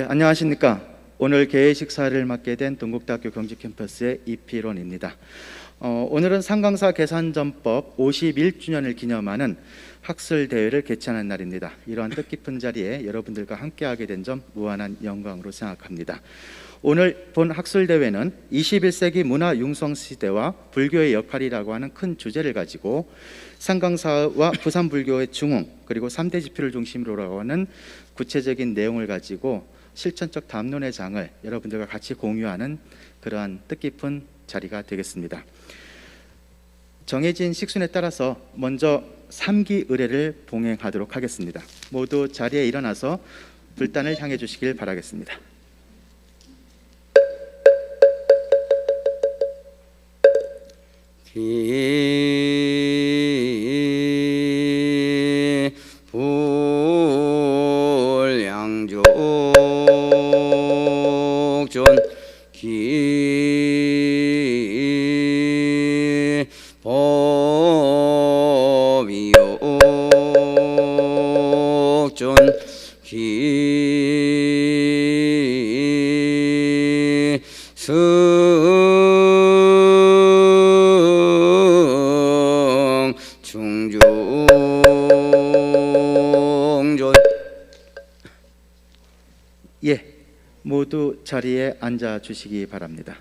안녕하십니까. 오늘 개회식 사회를 맡게 된 동국대학교 경직캠퍼스의 이필원입니다. 오늘은 상강사 계산전법 51주년을 기념하는 학술대회를 개최하는 날입니다. 이러한 뜻깊은 자리에 여러분들과 함께하게 된 점 무한한 영광으로 생각합니다. 오늘 본 학술대회는 21세기 문화융성시대와 불교의 역할이라고 하는 큰 주제를 가지고 상강사와 부산불교의 중흥 그리고 3대 지표를 중심으로 하는 구체적인 내용을 가지고 실천적 담론의 장을 여러분들과 같이 공유하는 그러한 뜻깊은 자리가 되겠습니다. 정해진 식순에 따라서 먼저 3기 의례를 봉행하도록 하겠습니다. 모두 자리에 일어나서 불단을 향해 주시길 바라겠습니다. 불량족전 기법이역전 모두 자리에 앉아 주시기 바랍니다.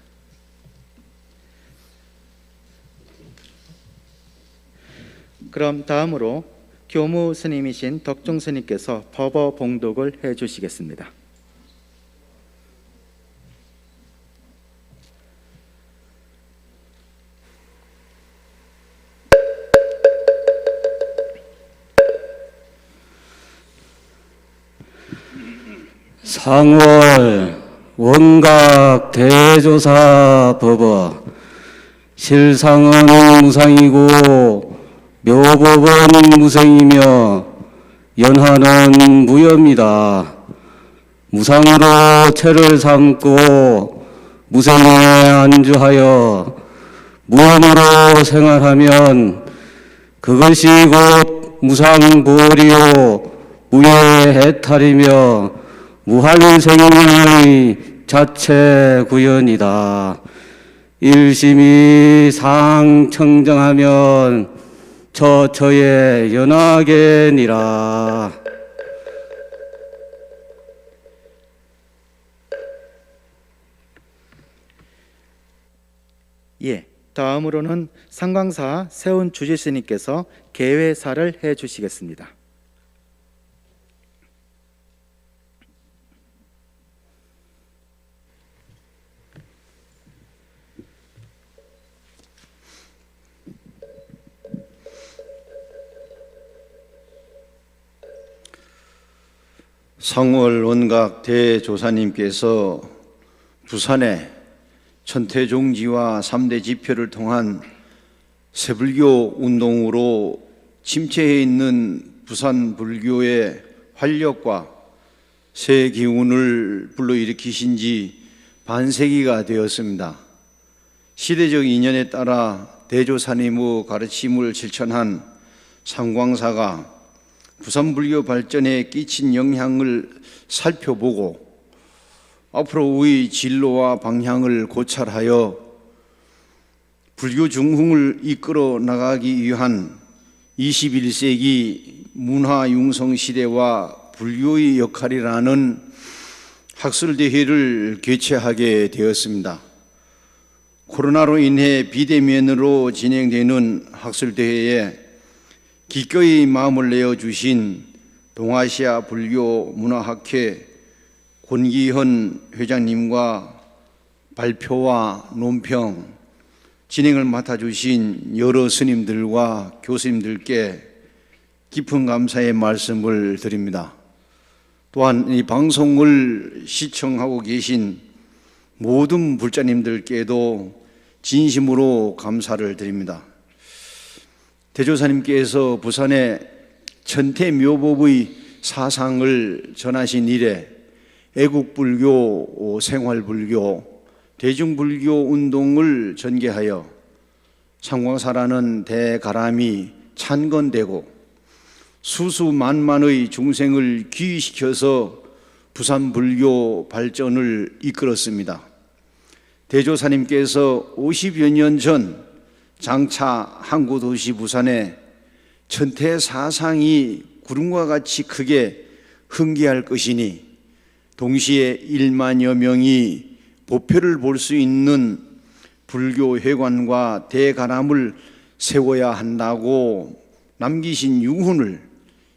그럼 다음으로 교무 스님이신 덕중 스님께서 법어 봉독을 해 주시겠습니다. 상월 원각 대조사 법어 실상은 무상이고 묘법은 무생이며 연하는 무여입니다. 무상으로 체를 삼고 무생에 안주하여 무함으로 생활하면 그것이 곧 무상보리요 무의 해탈이며 무한생명의 자체 구현이다. 일심이 상청정하면 처처에 연하게니라. 다음으로는 상강사 세운 주지스님께서 개회사를 해 주시겠습니다. 상월 원각 대조사님께서 부산에 천태종지와 3대 지표를 통한 새불교 운동으로 침체해 있는 부산 불교의 활력과 새 기운을 불러일으키신 지 반세기가 되었습니다. 시대적 인연에 따라 대조사님의 가르침을 실천한 상광사가 부산 불교 발전에 끼친 영향을 살펴보고 앞으로의 진로와 방향을 고찰하여 불교 중흥을 이끌어 나가기 위한 21세기 문화 융성 시대와 불교의 역할이라는 학술대회를 개최하게 되었습니다. 코로나로 인해 비대면으로 진행되는 학술대회에 기꺼이 마음을 내어주신 동아시아 불교 문화학회 권기현 회장님과 발표와 논평, 진행을 맡아주신 여러 스님들과 교수님들께 깊은 감사의 말씀을 드립니다. 또한 이 방송을 시청하고 계신 모든 불자님들께도 진심으로 감사를 드립니다. 대조사님께서 부산에 천태묘법의 사상을 전하신 이래 애국불교, 생활불교, 대중불교 운동을 전개하여 상광사라는 대가람이 찬건되고 수수만만의 중생을 귀의시켜서 부산 불교 발전을 이끌었습니다. 대조사님께서 50여 년 전 장차 항구 도시 부산에 천태 사상이 구름과 같이 크게 흥기할 것이니 동시에 1만여 명이 보표를 볼 수 있는 불교 회관과 대가람을 세워야 한다고 남기신 유훈을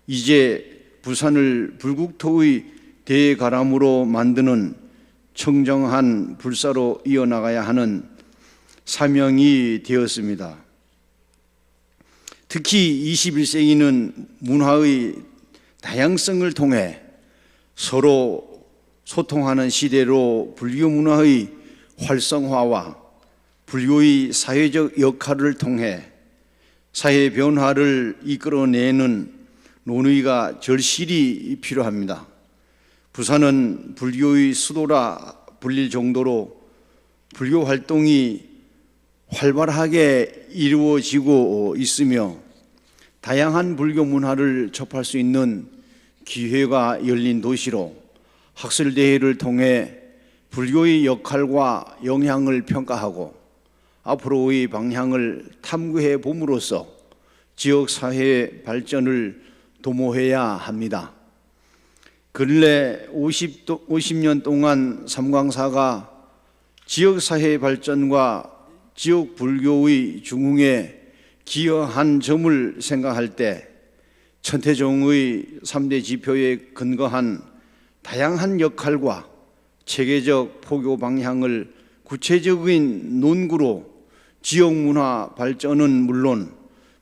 이제 부산을 불국토의 대가람으로 만드는 청정한 불사로 이어나가야 하는 사명이 되었습니다. 특히 21세기는 문화의 다양성을 통해 서로 소통하는 시대로 불교 문화의 활성화와 불교의 사회적 역할을 통해 사회 변화를 이끌어내는 논의가 절실히 필요합니다. 부산은 불교의 수도라 불릴 정도로 불교 활동이 활발하게 이루어지고 있으며 다양한 불교 문화를 접할 수 있는 기회가 열린 도시로 학술대회를 통해 불교의 역할과 영향을 평가하고 앞으로의 방향을 탐구해 봄으로써 지역사회의 발전을 도모해야 합니다. 근래 50년 동안 삼광사가 지역사회의 발전과 지역 불교의 중흥에 기여한 점을 생각할 때 천태종의 3대 지표에 근거한 다양한 역할과 체계적 포교 방향을 구체적인 논구로 지역 문화 발전은 물론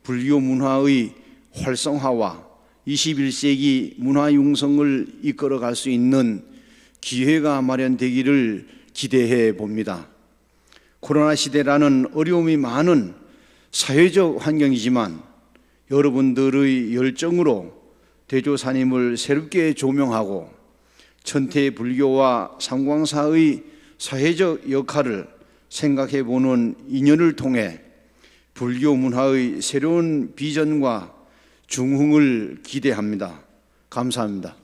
불교 문화의 활성화와 21세기 문화 융성을 이끌어갈 수 있는 기회가 마련되기를 기대해 봅니다. 코로나 시대라는 어려움이 많은 사회적 환경이지만 여러분들의 열정으로 대조사님을 새롭게 조명하고 천태 불교와 삼광사의 사회적 역할을 생각해 보는 인연을 통해 불교 문화의 새로운 비전과 중흥을 기대합니다. 감사합니다.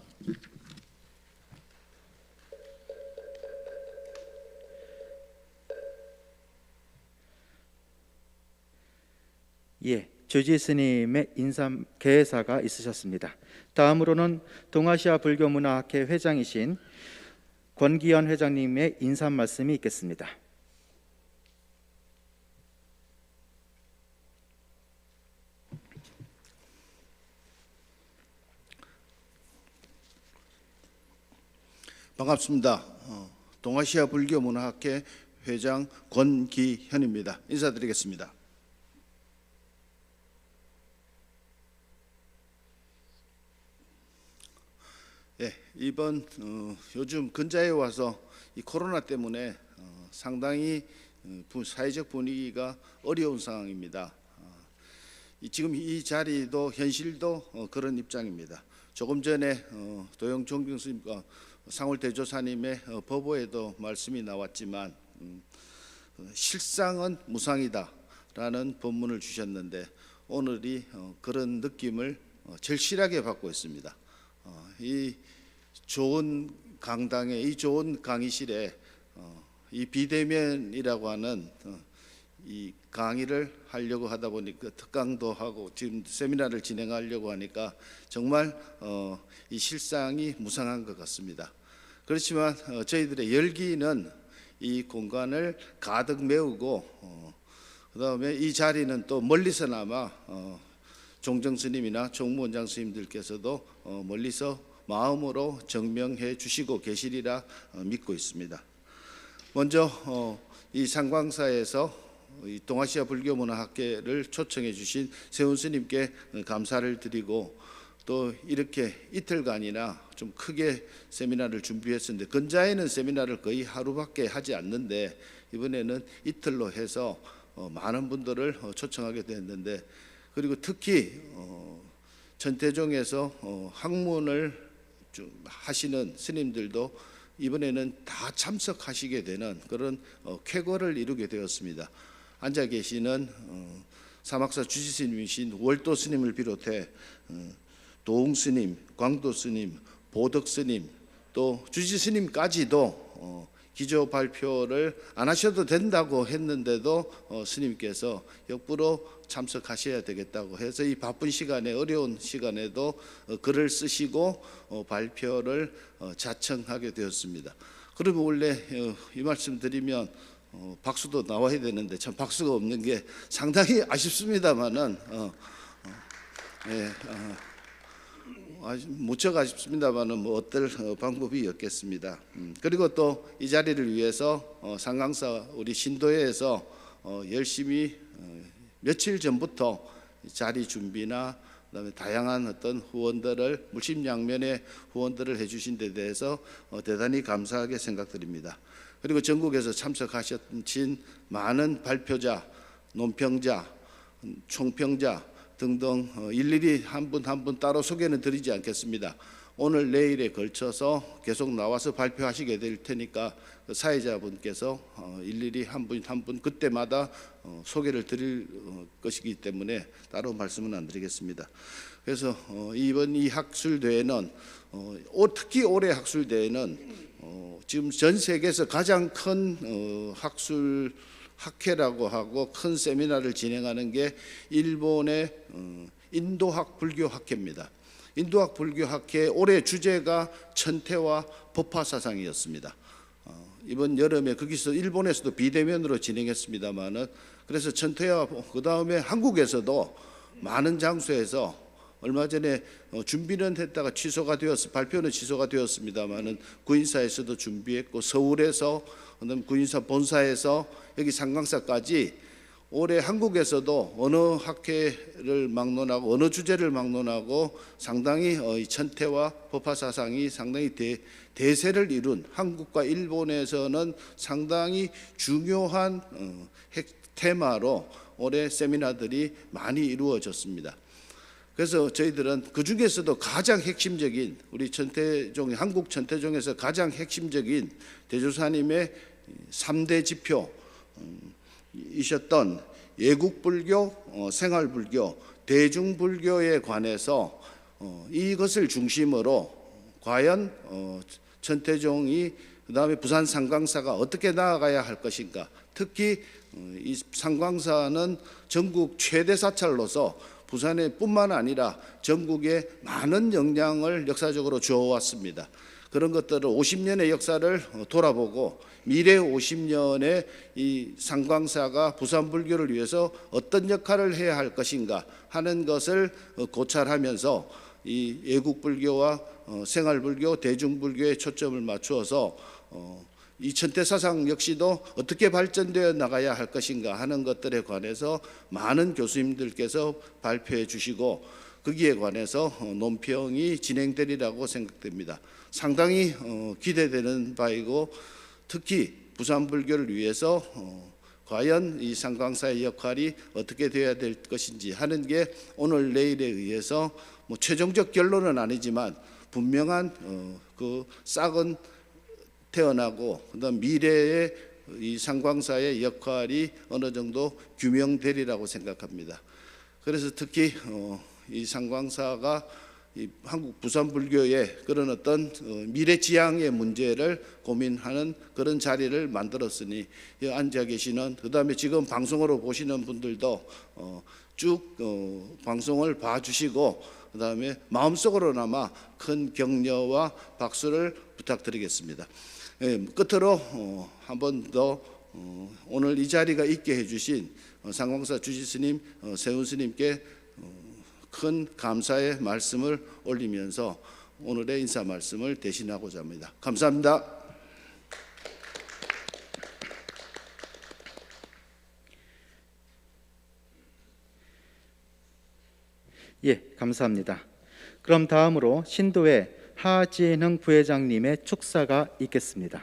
예, 조지 스님의 인사 개사가 있으셨습니다. 다음으로는 동아시아 불교문화학회 회장이신 권기현 회장님의 인사 말씀이 있겠습니다. 반갑습니다. 동아시아 불교문화학회 회장 권기현입니다. 인사드리겠습니다. 예, 이번 요즘 근자에 와서 이 코로나 때문에 상당히 사회적 분위기가 어려운 상황입니다. 지금 이 자리도 현실도 그런 입장입니다. 조금 전에 도영종경 스님과 상월 대조사님의 법보에도 말씀이 나왔지만 실상은 무상이다라는 법문을 주셨는데 오늘이 그런 느낌을 절실하게 받고 있습니다. 이 좋은 강당에 이 좋은 강의실에 이 비대면이라고 하는 이 강의를 하려고 하다 보니까 특강도 하고 지금 세미나를 진행하려고 하니까 정말 이 실상이 무상한 것 같습니다. 그렇지만 저희들의 열기는 이 공간을 가득 메우고 그다음에 이 자리는 또 멀리서나마 종정 스님이나 총무원장 스님들께서도 멀리서 마음으로 정명해 주시고 계시리라 믿고 있습니다. 먼저 이 상광사에서 이 동아시아 불교문화학회를 초청해 주신 세훈 스님께 감사를 드리고 또 이렇게 이틀간이나 좀 크게 세미나를 준비했었는데 근자에는 세미나를 거의 하루밖에 하지 않는데 이번에는 이틀로 해서 많은 분들을 초청하게 됐는데 그리고 특히 천태종에서 학문을 좀 하시는 스님들도 이번에는 다 참석하시게 되는 그런 쾌거를 이루게 되었습니다. 앉아 계시는 사막사 주지스님이신 월도 스님을 비롯해 도웅 스님, 광도 스님, 보덕 스님, 또 주지 스님까지도 기조 발표를 안 하셔도 된다고 했는데도 스님께서 역부로 참석하셔야 되겠다고 해서 이 바쁜 시간에, 어려운 시간에도 글을 쓰시고 발표를 자청하게 되었습니다. 그러면 원래 이 말씀 드리면 박수도 나와야 되는데 참 박수가 없는 게 상당히 아쉽습니다만은 무척 아쉽습니다만은 뭐 어떨 방법이 없겠습니다. 그리고 또 이 자리를 위해서 상강사 우리 신도회에서 열심히 며칠 전부터 자리 준비나 그다음에 다양한 어떤 후원들을 물심양면의 후원들을 해주신 데 대해서 대단히 감사하게 생각드립니다. 그리고 전국에서 참석하신 많은 발표자, 논평자, 총평자 등등 일일이 한 분 한 분 따로 소개는 드리지 않겠습니다. 오늘 내일에 걸쳐서 계속 나와서 발표하시게 될 테니까 그 사회자분께서 일일이 한 분 한 분 그때마다 소개를 드릴 것이기 때문에 따로 말씀은 안 드리겠습니다. 그래서 이번 이 학술대회는 특히 올해 학술대회는 지금 전 세계에서 가장 큰 학회라고 하고 큰 세미나를 진행하는 게 일본의 인도학 불교 학회입니다. 인도학 불교 학회 올해 주제가 천태와 법화 사상이었습니다. 이번 여름에 거기서 일본에서도 비대면으로 진행했습니다만은 그래서 천태와 그 다음에 한국에서도 많은 장소에서 얼마 전에 준비는 했다가 취소가 되었어 발표는 취소가 되었습니다만은 구인사에서도 준비했고 서울에서 그다음 구인사 본사에서 여기 상강사까지 올해 한국에서도 어느 학회를 막론하고 어느 주제를 막론하고 상당히 이 천태와 법화 사상이 상당히 대세를 이룬 한국과 일본에서는 상당히 중요한 테마로 올해 세미나들이 많이 이루어졌습니다. 그래서 저희들은 그 중에서도 가장 핵심적인 우리 천태종 한국 천태종에서 가장 핵심적인 대조사님의 3대 지표 이셨던 예국불교, 생활불교, 대중불교에 관해서 이것을 중심으로 과연 천태종이 그다음에 부산 상강사가 어떻게 나아가야 할 것인가. 특히 이 상강사는 전국 최대 사찰로서 부산에 뿐만 아니라 전국에 많은 영향을 역사적으로 주어왔습니다. 그런 것들을 50년의 역사를 돌아보고 미래 50년에 이 상광사가 부산 불교를 위해서 어떤 역할을 해야 할 것인가 하는 것을 고찰하면서 이 예국불교와 생활불교, 대중불교에 초점을 맞추어서 이 천태사상 역시도 어떻게 발전되어 나가야 할 것인가 하는 것들에 관해서 많은 교수님들께서 발표해 주시고 거기에 관해서 논평이 진행되리라고 생각됩니다. 상당히 기대되는 바이고 특히 부산 불교를 위해서 과연 이 상광사의 역할이 어떻게 되어야 될 것인지 하는 게 오늘 내일에 의해서 뭐 최종적 결론은 아니지만 분명한 그 싹은 태어나고 그다음 미래의 이 상광사의 역할이 어느 정도 규명되리라고 생각합니다. 그래서 특히 이 상광사가 이 한국 부산 불교의 그런 어떤 미래지향의 문제를 고민하는 그런 자리를 만들었으니 앉아 계시는 그다음에 지금 방송으로 보시는 분들도 쭉 방송을 봐주시고 그다음에 마음속으로나마 큰 격려와 박수를 부탁드리겠습니다. 끝으로 한 번 더 오늘 이 자리가 있게 해주신 상광사 주지스님, 세훈스님께 큰 감사의 말씀을 올리면서 오늘의 인사 말씀을 대신하고자 합니다. 감사합니다. 예, 감사합니다. 그럼 다음으로 신도회 하진흥 부회장님의 축사가 있겠습니다.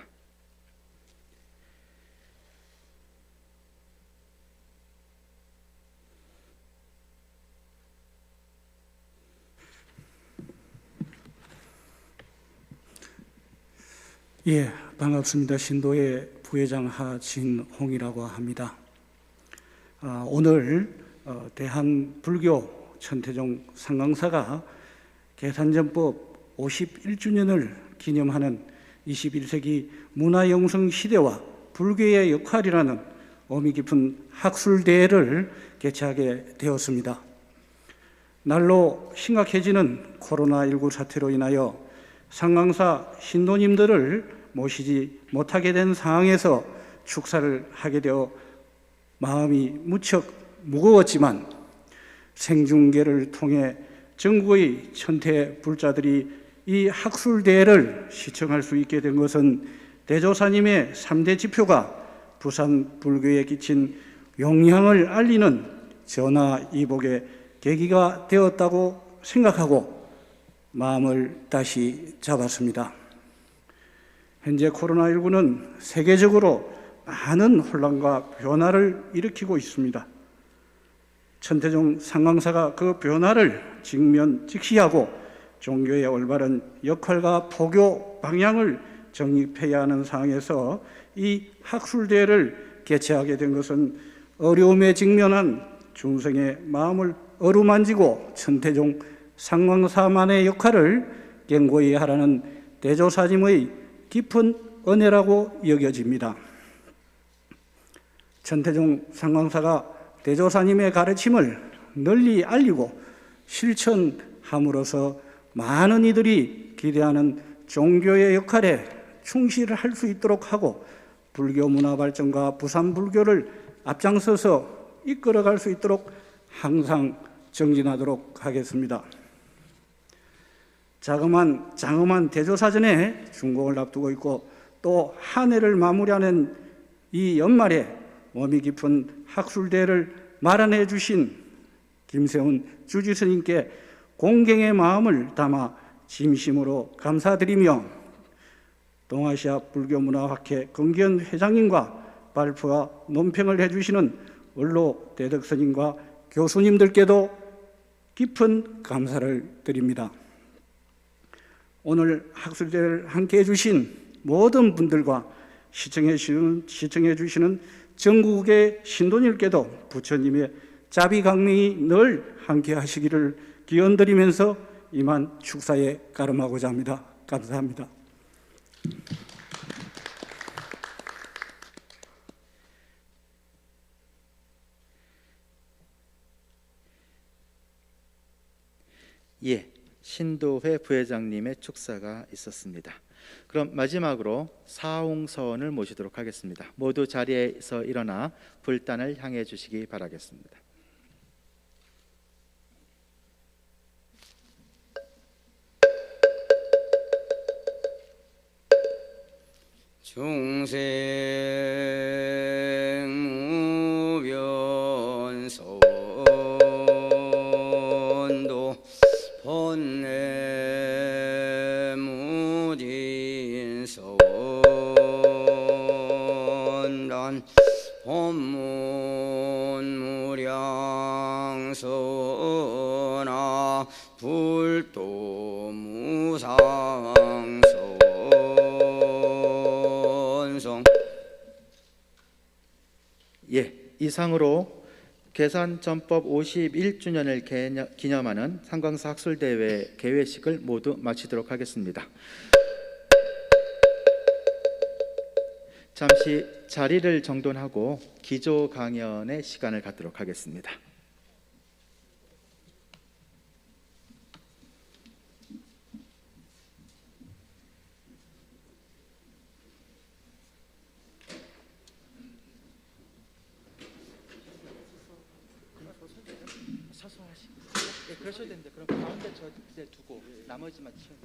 예, 반갑습니다. 신도회 부회장 하진홍이라고 합니다. 오늘 대한불교 천태종 상강사가 계산전법 51주년을 기념하는 21세기 문화영성 시대와 불교의 역할이라는 의미 깊은 학술대회를 개최하게 되었습니다. 날로 심각해지는 코로나19 사태로 인하여 상강사 신도님들을 모시지 못하게 된 상황에서 축사를 하게 되어 마음이 무척 무거웠지만 생중계를 통해 전국의 천태 불자들이 이 학술대회를 시청할 수 있게 된 것은 대조사님의 3대 지표가 부산 불교에 끼친 영향을 알리는 전화위복의 계기가 되었다고 생각하고 마음을 다시 잡았습니다. 현재 코로나19는 세계적으로 많은 혼란과 변화를 일으키고 있습니다. 천태종 상강사가 그 변화를 직면 직시하고 종교의 올바른 역할과 포교 방향을 정립해야 하는 상황에서 이 학술대회를 개최하게 된 것은 어려움에 직면한 중생의 마음을 어루만지고 천태종 상강사만의 역할을 견고히 하라는 대조사님의 깊은 은혜라고 여겨집니다. 천태종 상강사가 대조사님의 가르침을 널리 알리고 실천함으로써 많은 이들이 기대하는 종교의 역할에 충실할 수 있도록 하고 불교 문화 발전과 부산 불교를 앞장서서 이끌어갈 수 있도록 항상 정진하도록 하겠습니다. 장엄한 대조사전에 준공을 앞두고 있고 또 한 해를 마무리하는 이 연말에 의미 깊은 학술대회를 마련해 주신 김세훈 주지스님께 공경의 마음을 담아 진심으로 감사드리며 동아시아 불교문화학회 금기현 회장님과 발표와 논평을 해주시는 원로 대덕스님과 교수님들께도 깊은 감사를 드립니다. 오늘 학술대회를 함께 해주신 모든 분들과 시청해 주시는 전국의 신도님께도 부처님의 자비강림이 늘 함께 하시기를 기원드리면서 이만 축사에 가름하고자 합니다. 감사합니다. 예, 신도회 부회장님의 축사가 있었습니다. 그럼 마지막으로 사홍서원을 모시도록 하겠습니다. 모두 자리에서 일어나 불단을 향해 주시기 바라겠습니다. 중생 무변소원도 본래 무진소원란 법문무량소나 불도무상소 예, 이상으로 계산전법 51주년을 기념하는 상강사 학술대회 개회식을 모두 마치도록 하겠습니다. 잠시 자리를 정돈하고 기조 강연의 시간을 갖도록 하겠습니다. 서서 하시고, 예, 그러셔야 되는데 그럼 가운데 저 두고 나머지만 치워.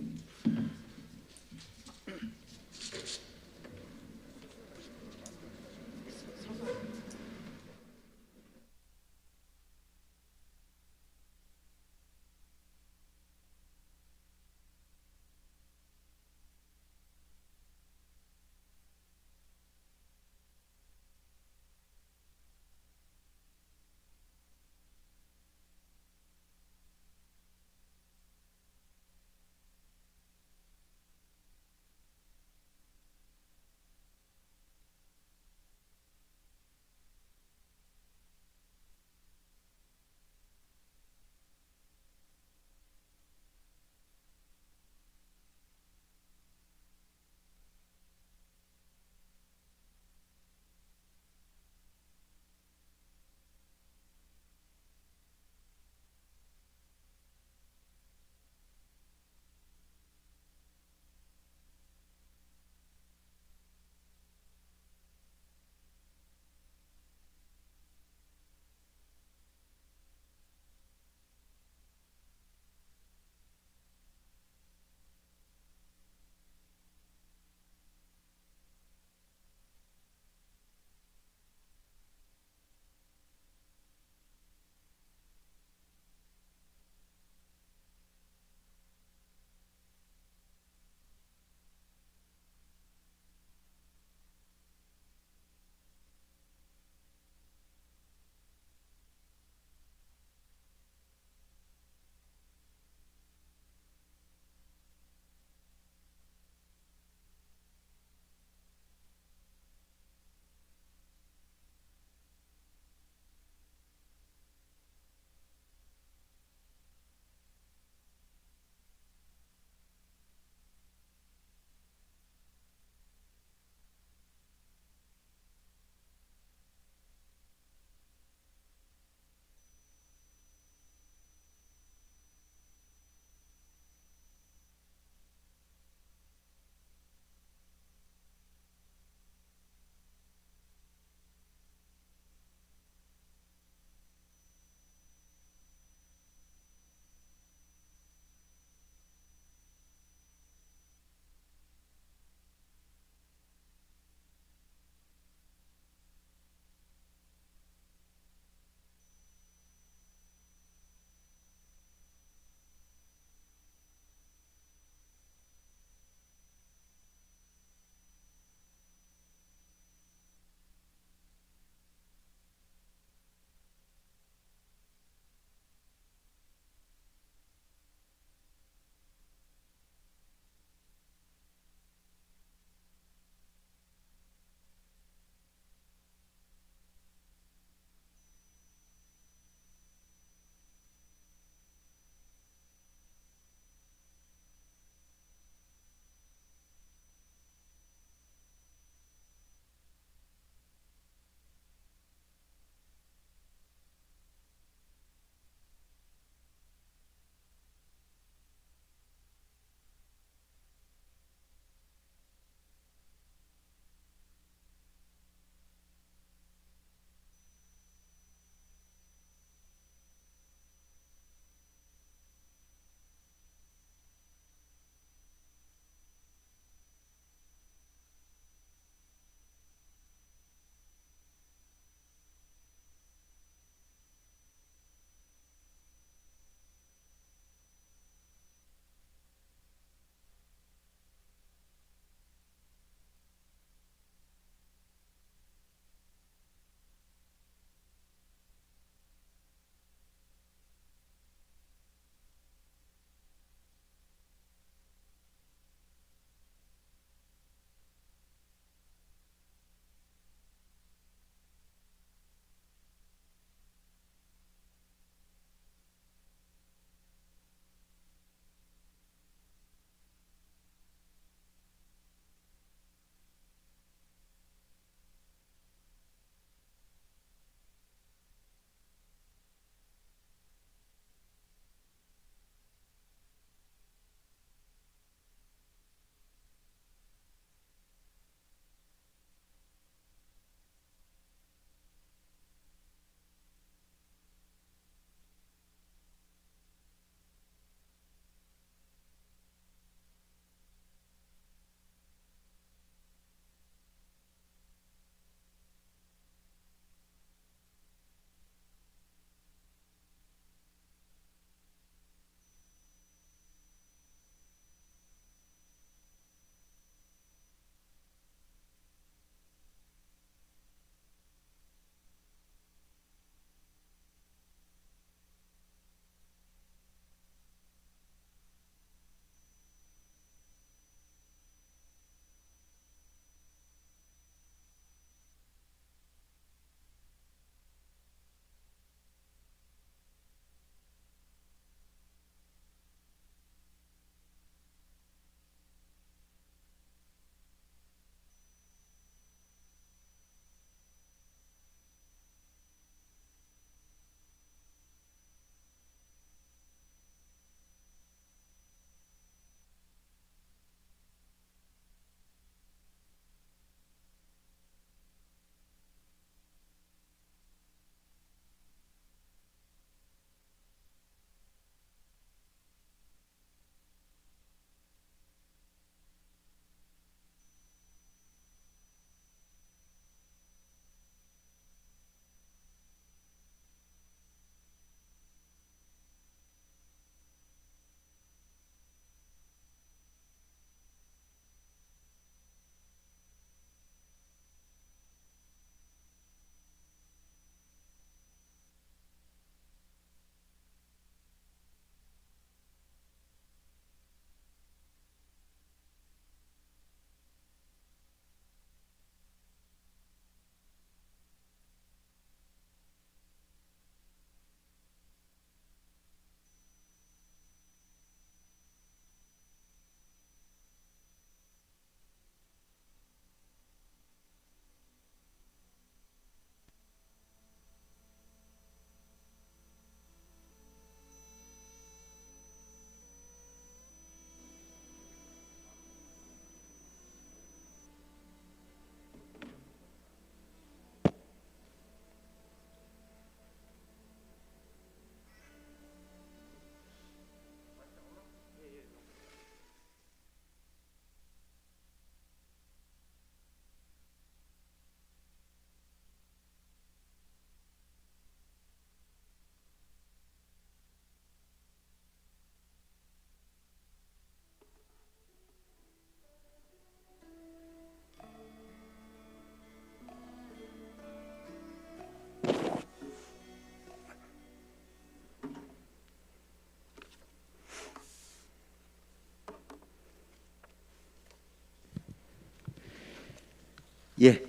예.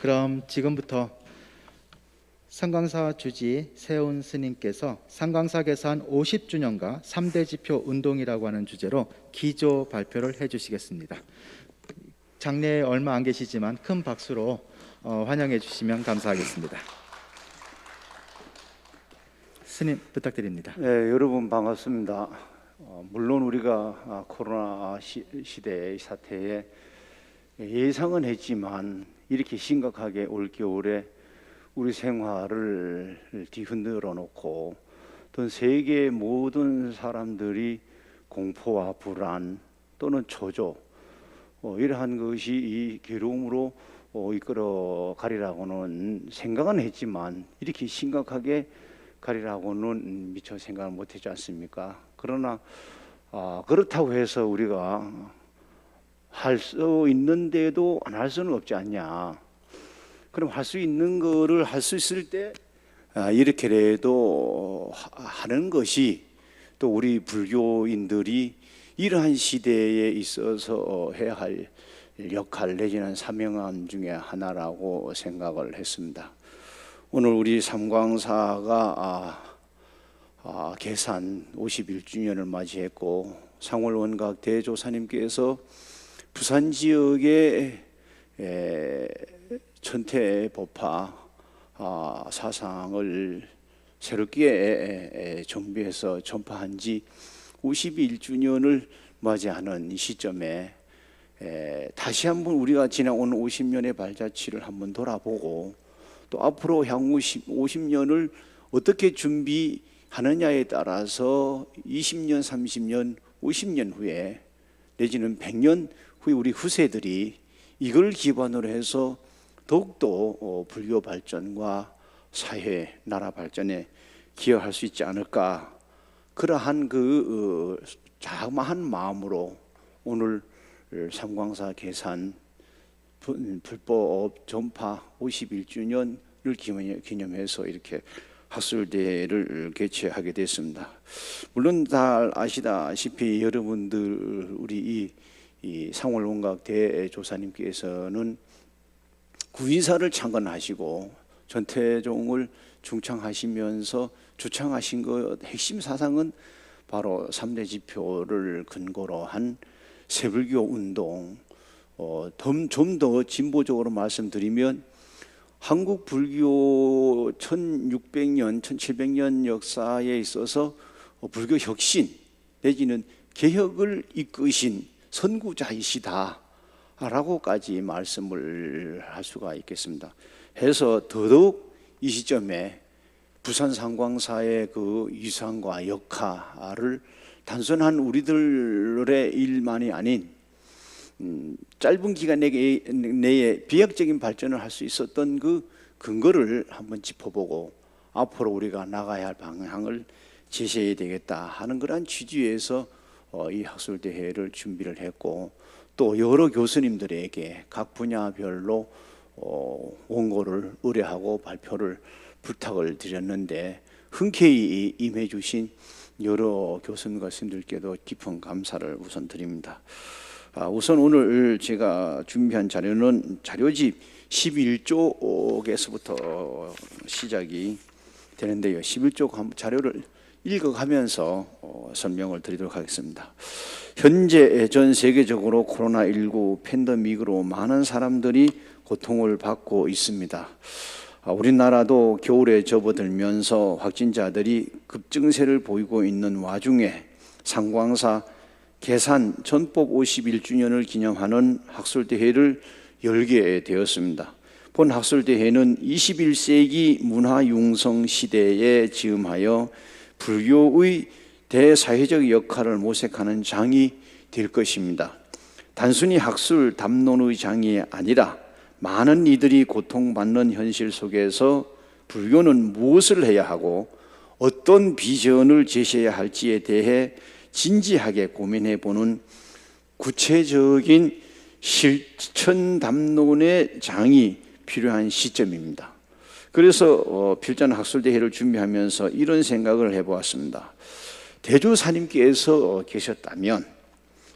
그럼 지금부터 상강사 주지 세운 스님께서 상강사 개산 50주년과 3대 지표 운동이라고 하는 주제로 기조 발표를 해주시겠습니다. 장내에 얼마 안 계시지만 큰 박수로 환영해 주시면 감사하겠습니다. 스님 부탁드립니다. 네, 여러분 반갑습니다. 물론 우리가 코로나 시대의 사태에 예상은 했지만 이렇게 심각하게 올 겨울에 우리 생활을 뒤흔들어 놓고 또 세계 모든 사람들이 공포와 불안 또는 초조 이러한 것이 이 괴로움으로 이끌어 가리라고는 생각은 했지만 이렇게 심각하게 가리라고는 미처 생각을 못했지 않습니까? 그러나 그렇다고 해서 우리가 할 수 있는데도 안 할 수는 없지 않냐. 그럼 할 수 있는 거를 할 수 있을 때 이렇게라도 하는 것이 또 우리 불교인들이 이러한 시대에 있어서 해야 할 역할 내지는 사명함 중에 하나라고 생각을 했습니다. 오늘 우리 삼광사가 개산 51주년을 맞이했고 상월원각 대조사님께서 부산 지역의 천태법화 사상을 새롭게 정비해서 전파한 지 51주년을 맞이하는 이 시점에 다시 한번 우리가 지나온 50년의 발자취를 한번 돌아보고 또 앞으로 향후 50년을 어떻게 준비하느냐에 따라서 20년, 30년, 50년 후에 내지는 100년 후에 우리 후세들이 이걸 기반으로 해서 더욱더 불교 발전과 사회, 나라 발전에 기여할 수 있지 않을까. 그러한 그 자그마한 마음으로 오늘 삼광사 개산 불법 전파 51주년을 기념해서 이렇게 학술대회를 개최하게 됐습니다. 물론 다 아시다시피 여러분들 우리 이 상월원각 대조사님께서는 구의사를 창건하시고 전태종을 중창하시면서 주창하신 것 핵심 사상은 바로 3대 지표를 근거로 한 세불교 운동. 좀 더 진보적으로 말씀드리면 한국 불교 1600년, 1700년 역사에 있어서 불교 혁신 내지는 개혁을 이끄신 선구자이시다 라고까지 말씀을 할 수가 있겠습니다. 해서 더더욱 이 시점에 부산 상광사의 그 위상과 역할을 단순한 우리들의 일만이 아닌 짧은 기간 내에 비약적인 발전을 할 수 있었던 그 근거를 한번 짚어보고 앞으로 우리가 나가야 할 방향을 제시해야 되겠다 하는 그런 취지에서 이 학술대회를 준비를 했고 또 여러 교수님들에게 각 분야별로 원고를 의뢰하고 발표를 부탁을 드렸는데 흔쾌히 임해 주신 여러 교수님과 스님들께도 깊은 감사를 우선 드립니다. 우선 오늘 제가 준비한 자료는 자료집 11쪽에서부터 시작이 되는데요. 11쪽 자료를 읽어가면서 설명을 드리도록 하겠습니다. 현재 전 세계적으로 코로나19 팬데믹으로 많은 사람들이 고통을 받고 있습니다. 우리나라도 겨울에 접어들면서 확진자들이 급증세를 보이고 있는 와중에 상광사 개산 전법 51주년을 기념하는 학술대회를 열게 되었습니다. 본 학술대회는 21세기 문화융성 시대에 즈음하여 불교의 대사회적 역할을 모색하는 장이 될 것입니다. 단순히 학술 담론의 장이 아니라 많은 이들이 고통받는 현실 속에서 불교는 무엇을 해야 하고 어떤 비전을 제시해야 할지에 대해 진지하게 고민해 보는 구체적인 실천 담론의 장이 필요한 시점입니다. 그래서 필전 학술대회를 준비하면서 이런 생각을 해보았습니다. 대조사님께서 계셨다면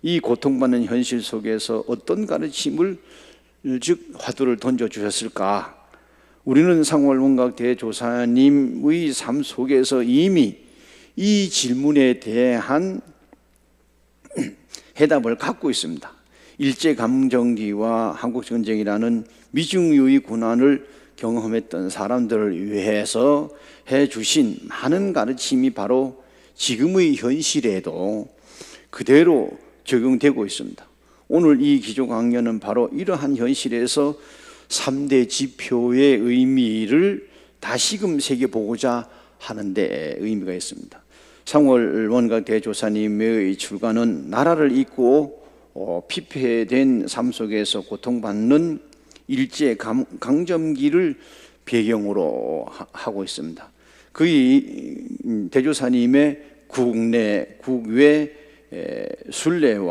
이 고통받는 현실 속에서 어떤 가르침을 즉 화두를 던져주셨을까? 우리는 상월원각 대조사님의 삶 속에서 이미 이 질문에 대한 해답을 갖고 있습니다. 일제감정기와 한국전쟁이라는 미중유의 고난을 경험했던 사람들을 위해서 해주신 많은 가르침이 바로 지금의 현실에도 그대로 적용되고 있습니다. 오늘 이 기조강연은 바로 이러한 현실에서 3대 지표의 의미를 다시금 새겨보고자 하는데 의미가 있습니다. 상월 원각 대조사님의 출가는 나라를 잊고 피폐된 삶 속에서 고통받는 일제 강점기를 배경으로 하고 있습니다. 그의 대조사님의 국내 국외 순례는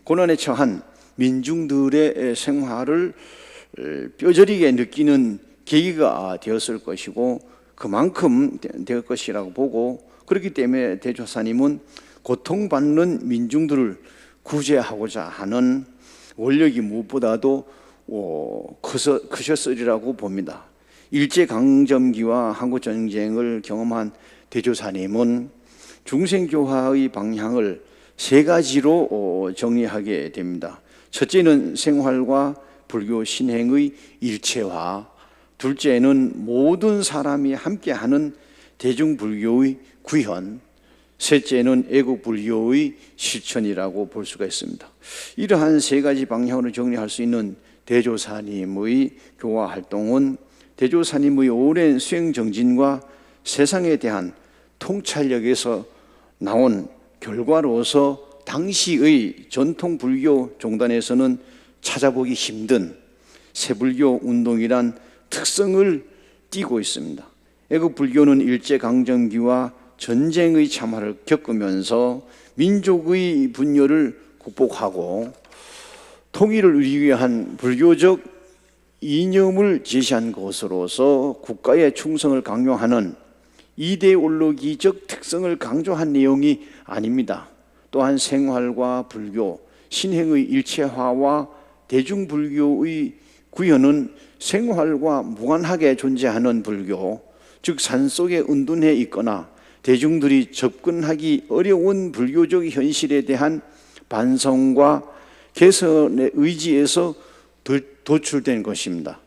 고난에 처한 민중들의 생활을 뼈저리게 느끼는 계기가 되었을 것이고 그만큼 될 것이라고 보고, 그렇기 때문에 대조사님은 고통받는 민중들을 구제하고자 하는 원력이 무엇보다도 크셨으리라고 봅니다. 일제강점기와 한국전쟁을 경험한 대조사님은 중생교화의 방향을 세 가지로 정리하게 됩니다. 첫째는 생활과 불교 신행의 일체화, 둘째는 모든 사람이 함께하는 대중불교의 구현, 셋째는 애국불교의 실천이라고 볼 수가 있습니다. 이러한 세 가지 방향으로 정리할 수 있는 대조사님의 교화 활동은 대조사님의 오랜 수행정진과 세상에 대한 통찰력에서 나온 결과로서 당시의 전통 불교 종단에서는 찾아보기 힘든 새불교 운동이란 특성을 띠고 있습니다. 애국불교는 일제강점기와 전쟁의 참화를 겪으면서 민족의 분열을 극복하고 통일을 위한 불교적 이념을 제시한 것으로서 국가의 충성을 강요하는 이데올로기적 특성을 강조한 내용이 아닙니다. 또한 생활과 불교, 신행의 일체화와 대중불교의 구현은 생활과 무관하게 존재하는 불교, 즉 산속에 은둔해 있거나 대중들이 접근하기 어려운 불교적 현실에 대한 반성과 개선의 의지에서 도출된 것입니다.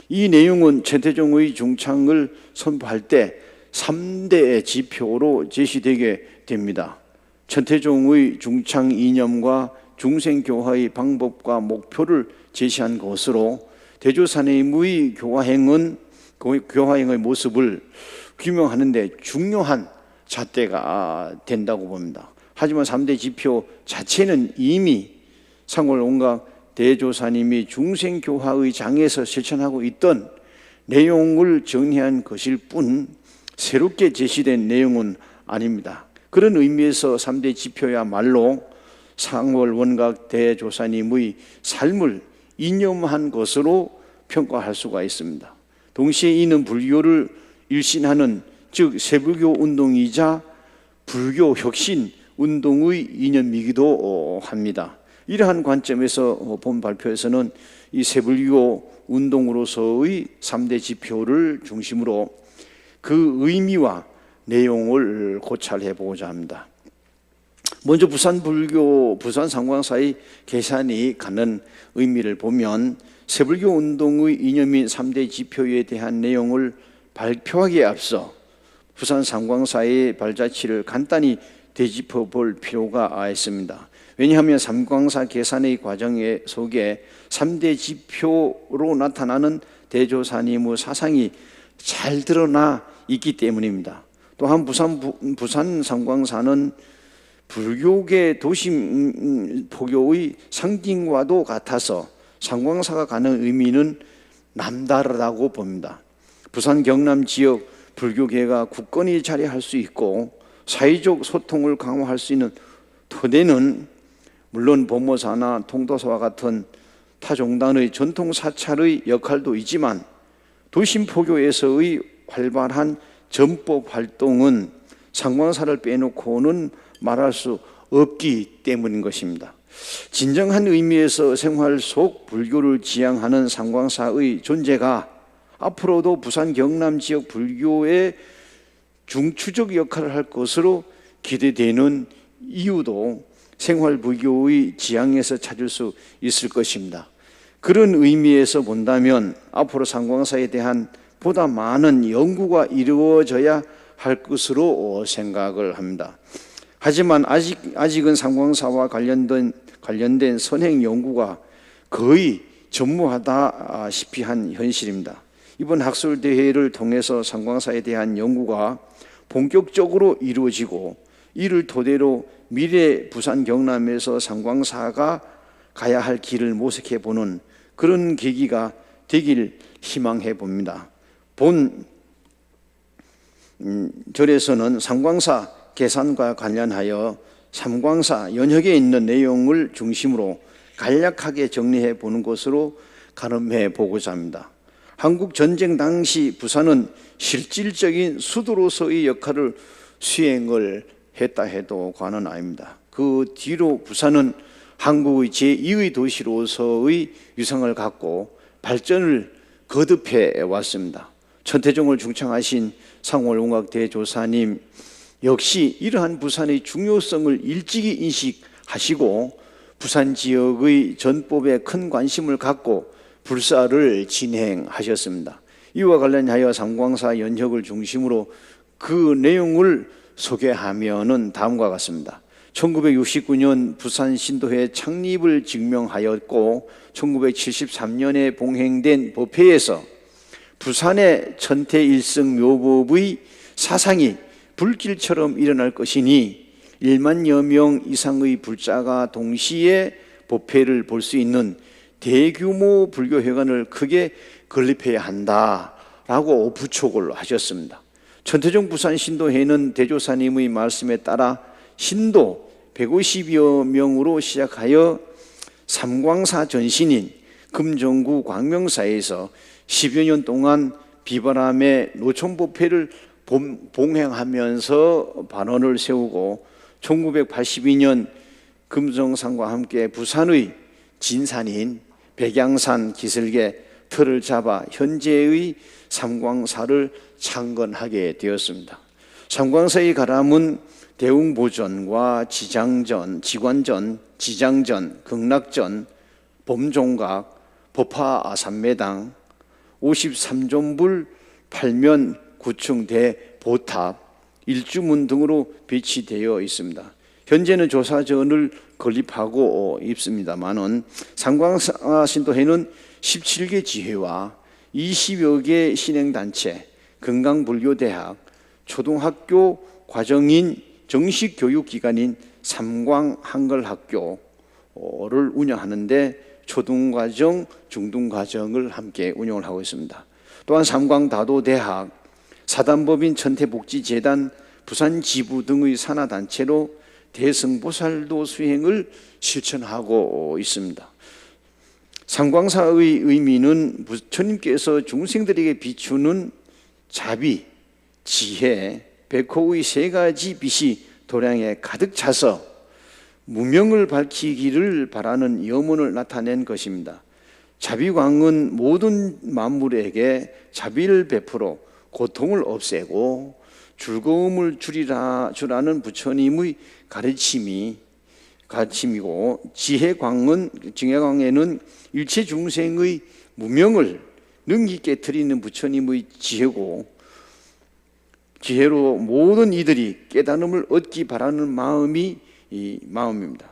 이 내용은 최태종의 중창을 선포할 때 3대 지표로 제시되게 됩니다. 최태종의 중창 이념과 중생교화의 방법과 목표를 제시한 것으로 대조사님의 교화행의 모습을 규명하는 데 중요한 잣대가 된다고 봅니다. 하지만 3대 지표 자체는 이미 상월원각 대조사님이 중생교화의 장에서 실천하고 있던 내용을 정리한 것일 뿐 새롭게 제시된 내용은 아닙니다. 그런 의미에서 3대 지표야말로 상월원각 대조사님의 삶을 이념한 것으로 평가할 수가 있습니다. 동시에 이는 불교를 일신하는, 즉 세불교 운동이자 불교 혁신 운동의 이념이기도 합니다. 이러한 관점에서 본 발표에서는 이 세불교 운동으로서의 3대 지표를 중심으로 그 의미와 내용을 고찰해 보고자 합니다. 먼저 부산불교, 부산 상광사의 계산이 가는 의미를 보면 세불교 운동의 이념인 3대 지표에 대한 내용을 발표하기에 앞서 부산 상광사의 발자취를 간단히 되짚어 볼 필요가 있습니다. 왜냐하면 삼광사 계산의 과정 속에 3대 지표로 나타나는 대조사님의 사상이 잘 드러나 있기 때문입니다. 또한 부산 삼광사는 불교계 도심 포교의 상징과도 같아서 삼광사가 가는 의미는 남다르다고 봅니다. 부산 경남 지역 불교계가 굳건히 자리할 수 있고 사회적 소통을 강화할 수 있는 토대는 물론 법모사나 통도사와 같은 타종단의 전통 사찰의 역할도 있지만 도심 포교에서의 활발한 전법 활동은 상광사를 빼놓고는 말할 수 없기 때문인 것입니다. 진정한 의미에서 생활 속 불교를 지향하는 상광사의 존재가 앞으로도 부산 경남 지역 불교의 중추적 역할을 할 것으로 기대되는 이유도 생활 불교의 지향에서 찾을 수 있을 것입니다. 그런 의미에서 본다면 앞으로 상광사에 대한 보다 많은 연구가 이루어져야 할 것으로 생각을 합니다. 하지만 아직은 상광사와 관련된 선행 연구가 거의 전무하다시피 한 현실입니다. 이번 학술대회를 통해서 상광사에 대한 연구가 본격적으로 이루어지고 이를 토대로 미래 부산 경남에서 상광사가 가야 할 길을 모색해 보는 그런 계기가 되길 희망해 봅니다. 본 절에서는 상광사 계산과 관련하여 삼광사 연혁에 있는 내용을 중심으로 간략하게 정리해 보는 것으로 가름해 보고자 합니다. 한국 전쟁 당시 부산은 실질적인 수도로서의 역할을 수행을 했다 해도 과언은 아닙니다. 그 뒤로 부산은 한국의 제2의 도시로서의 위상을 갖고 발전을 거듭해 왔습니다. 천태종을 중창하신 상월웅학대조사님 역시 이러한 부산의 중요성을 일찍이 인식하시고 부산 지역의 전법에 큰 관심을 갖고 불사를 진행하셨습니다. 이와 관련하여 삼광사 연혁을 중심으로 그 내용을 소개하면은 다음과 같습니다. 1969년 부산 신도회 창립을 증명하였고 1973년에 봉행된 법회에서 부산의 천태일성 묘법의 사상이 불길처럼 일어날 것이니 1만여 명 이상의 불자가 동시에 법회를 볼 수 있는 대규모 불교회관을 크게 건립해야 한다라고 부촉을 하셨습니다. 천태종 부산 신도회는 대조사님의 말씀에 따라 신도 150여 명으로 시작하여 삼광사 전신인 금정구 광명사에서 10여 년 동안 비바람의 노천법회를 봉행하면서 반원을 세우고 1982년 금정산과 함께 부산의 진산인 백양산 기슭에 틀을 잡아 현재의 삼광사를 창건하게 되었습니다. 삼광사의 가람은 대웅보전과 지장전, 지관전, 지장전, 극락전, 범종각, 법화삼매당, 53존불, 8면 9층 대보탑, 일주문 등으로 배치되어 있습니다. 현재는 조사전을 건립하고 있습니다만은 삼광사 신도회는 17개 지회와 20여 개 신행단체, 건강불교대학, 초등학교 과정인 정식 교육기관인 삼광한글학교를 운영하는데 초등과정, 중등과정을 함께 운영을 하고 있습니다. 또한 삼광다도대학, 사단법인 천태복지재단, 부산지부 등의 산하단체로 대승보살도 수행을 실천하고 있습니다. 삼광사의 의미는 부처님께서 중생들에게 비추는 자비, 지혜, 백호의 세 가지 빛이 도량에 가득 차서 무명을 밝히기를 바라는 염원을 나타낸 것입니다. 자비광은 모든 만물에게 자비를 베풀어 고통을 없애고 즐거움을 주라는 부처님의 가르침이고 지혜광에는 일체 중생의 무명을 능히 깨트리는 부처님의 지혜로 모든 이들이 깨달음을 얻기 바라는 마음이 이 마음입니다.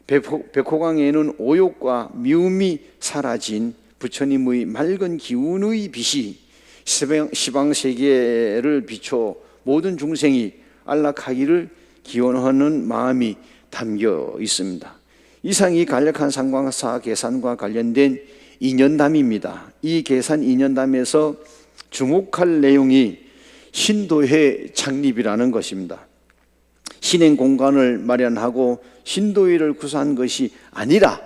백호광에는 오욕과 미움이 사라진 부처님의 맑은 기운의 빛이 시방세계를 비춰 모든 중생이 안락하기를 기원하는 마음이 담겨 있습니다. 이상이 간략한 삼광사 계산과 관련된 인연담입니다. 이 계산 인연담에서 주목할 내용이 신도회 창립이라는 것입니다. 신행 공간을 마련하고 신도회를 구사한 것이 아니라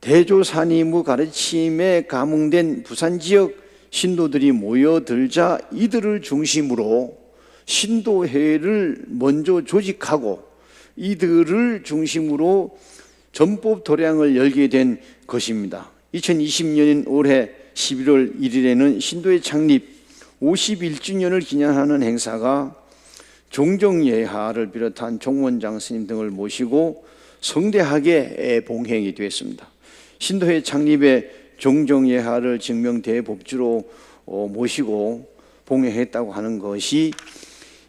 대조사님의 가르침에 감흥된 부산 지역 신도들이 모여들자 이들을 중심으로 신도회를 먼저 조직하고 이들을 중심으로 전법 도량을 열게 된 것입니다. 2020년인 올해 11월 1일에는 신도의 창립 51주년을 기념하는 행사가 종정예하를 비롯한 종원장 스님 등을 모시고 성대하게 봉행이 되었습니다. 신도의 창립에 종정예하를 증명대법주로 모시고 봉행했다고 하는 것이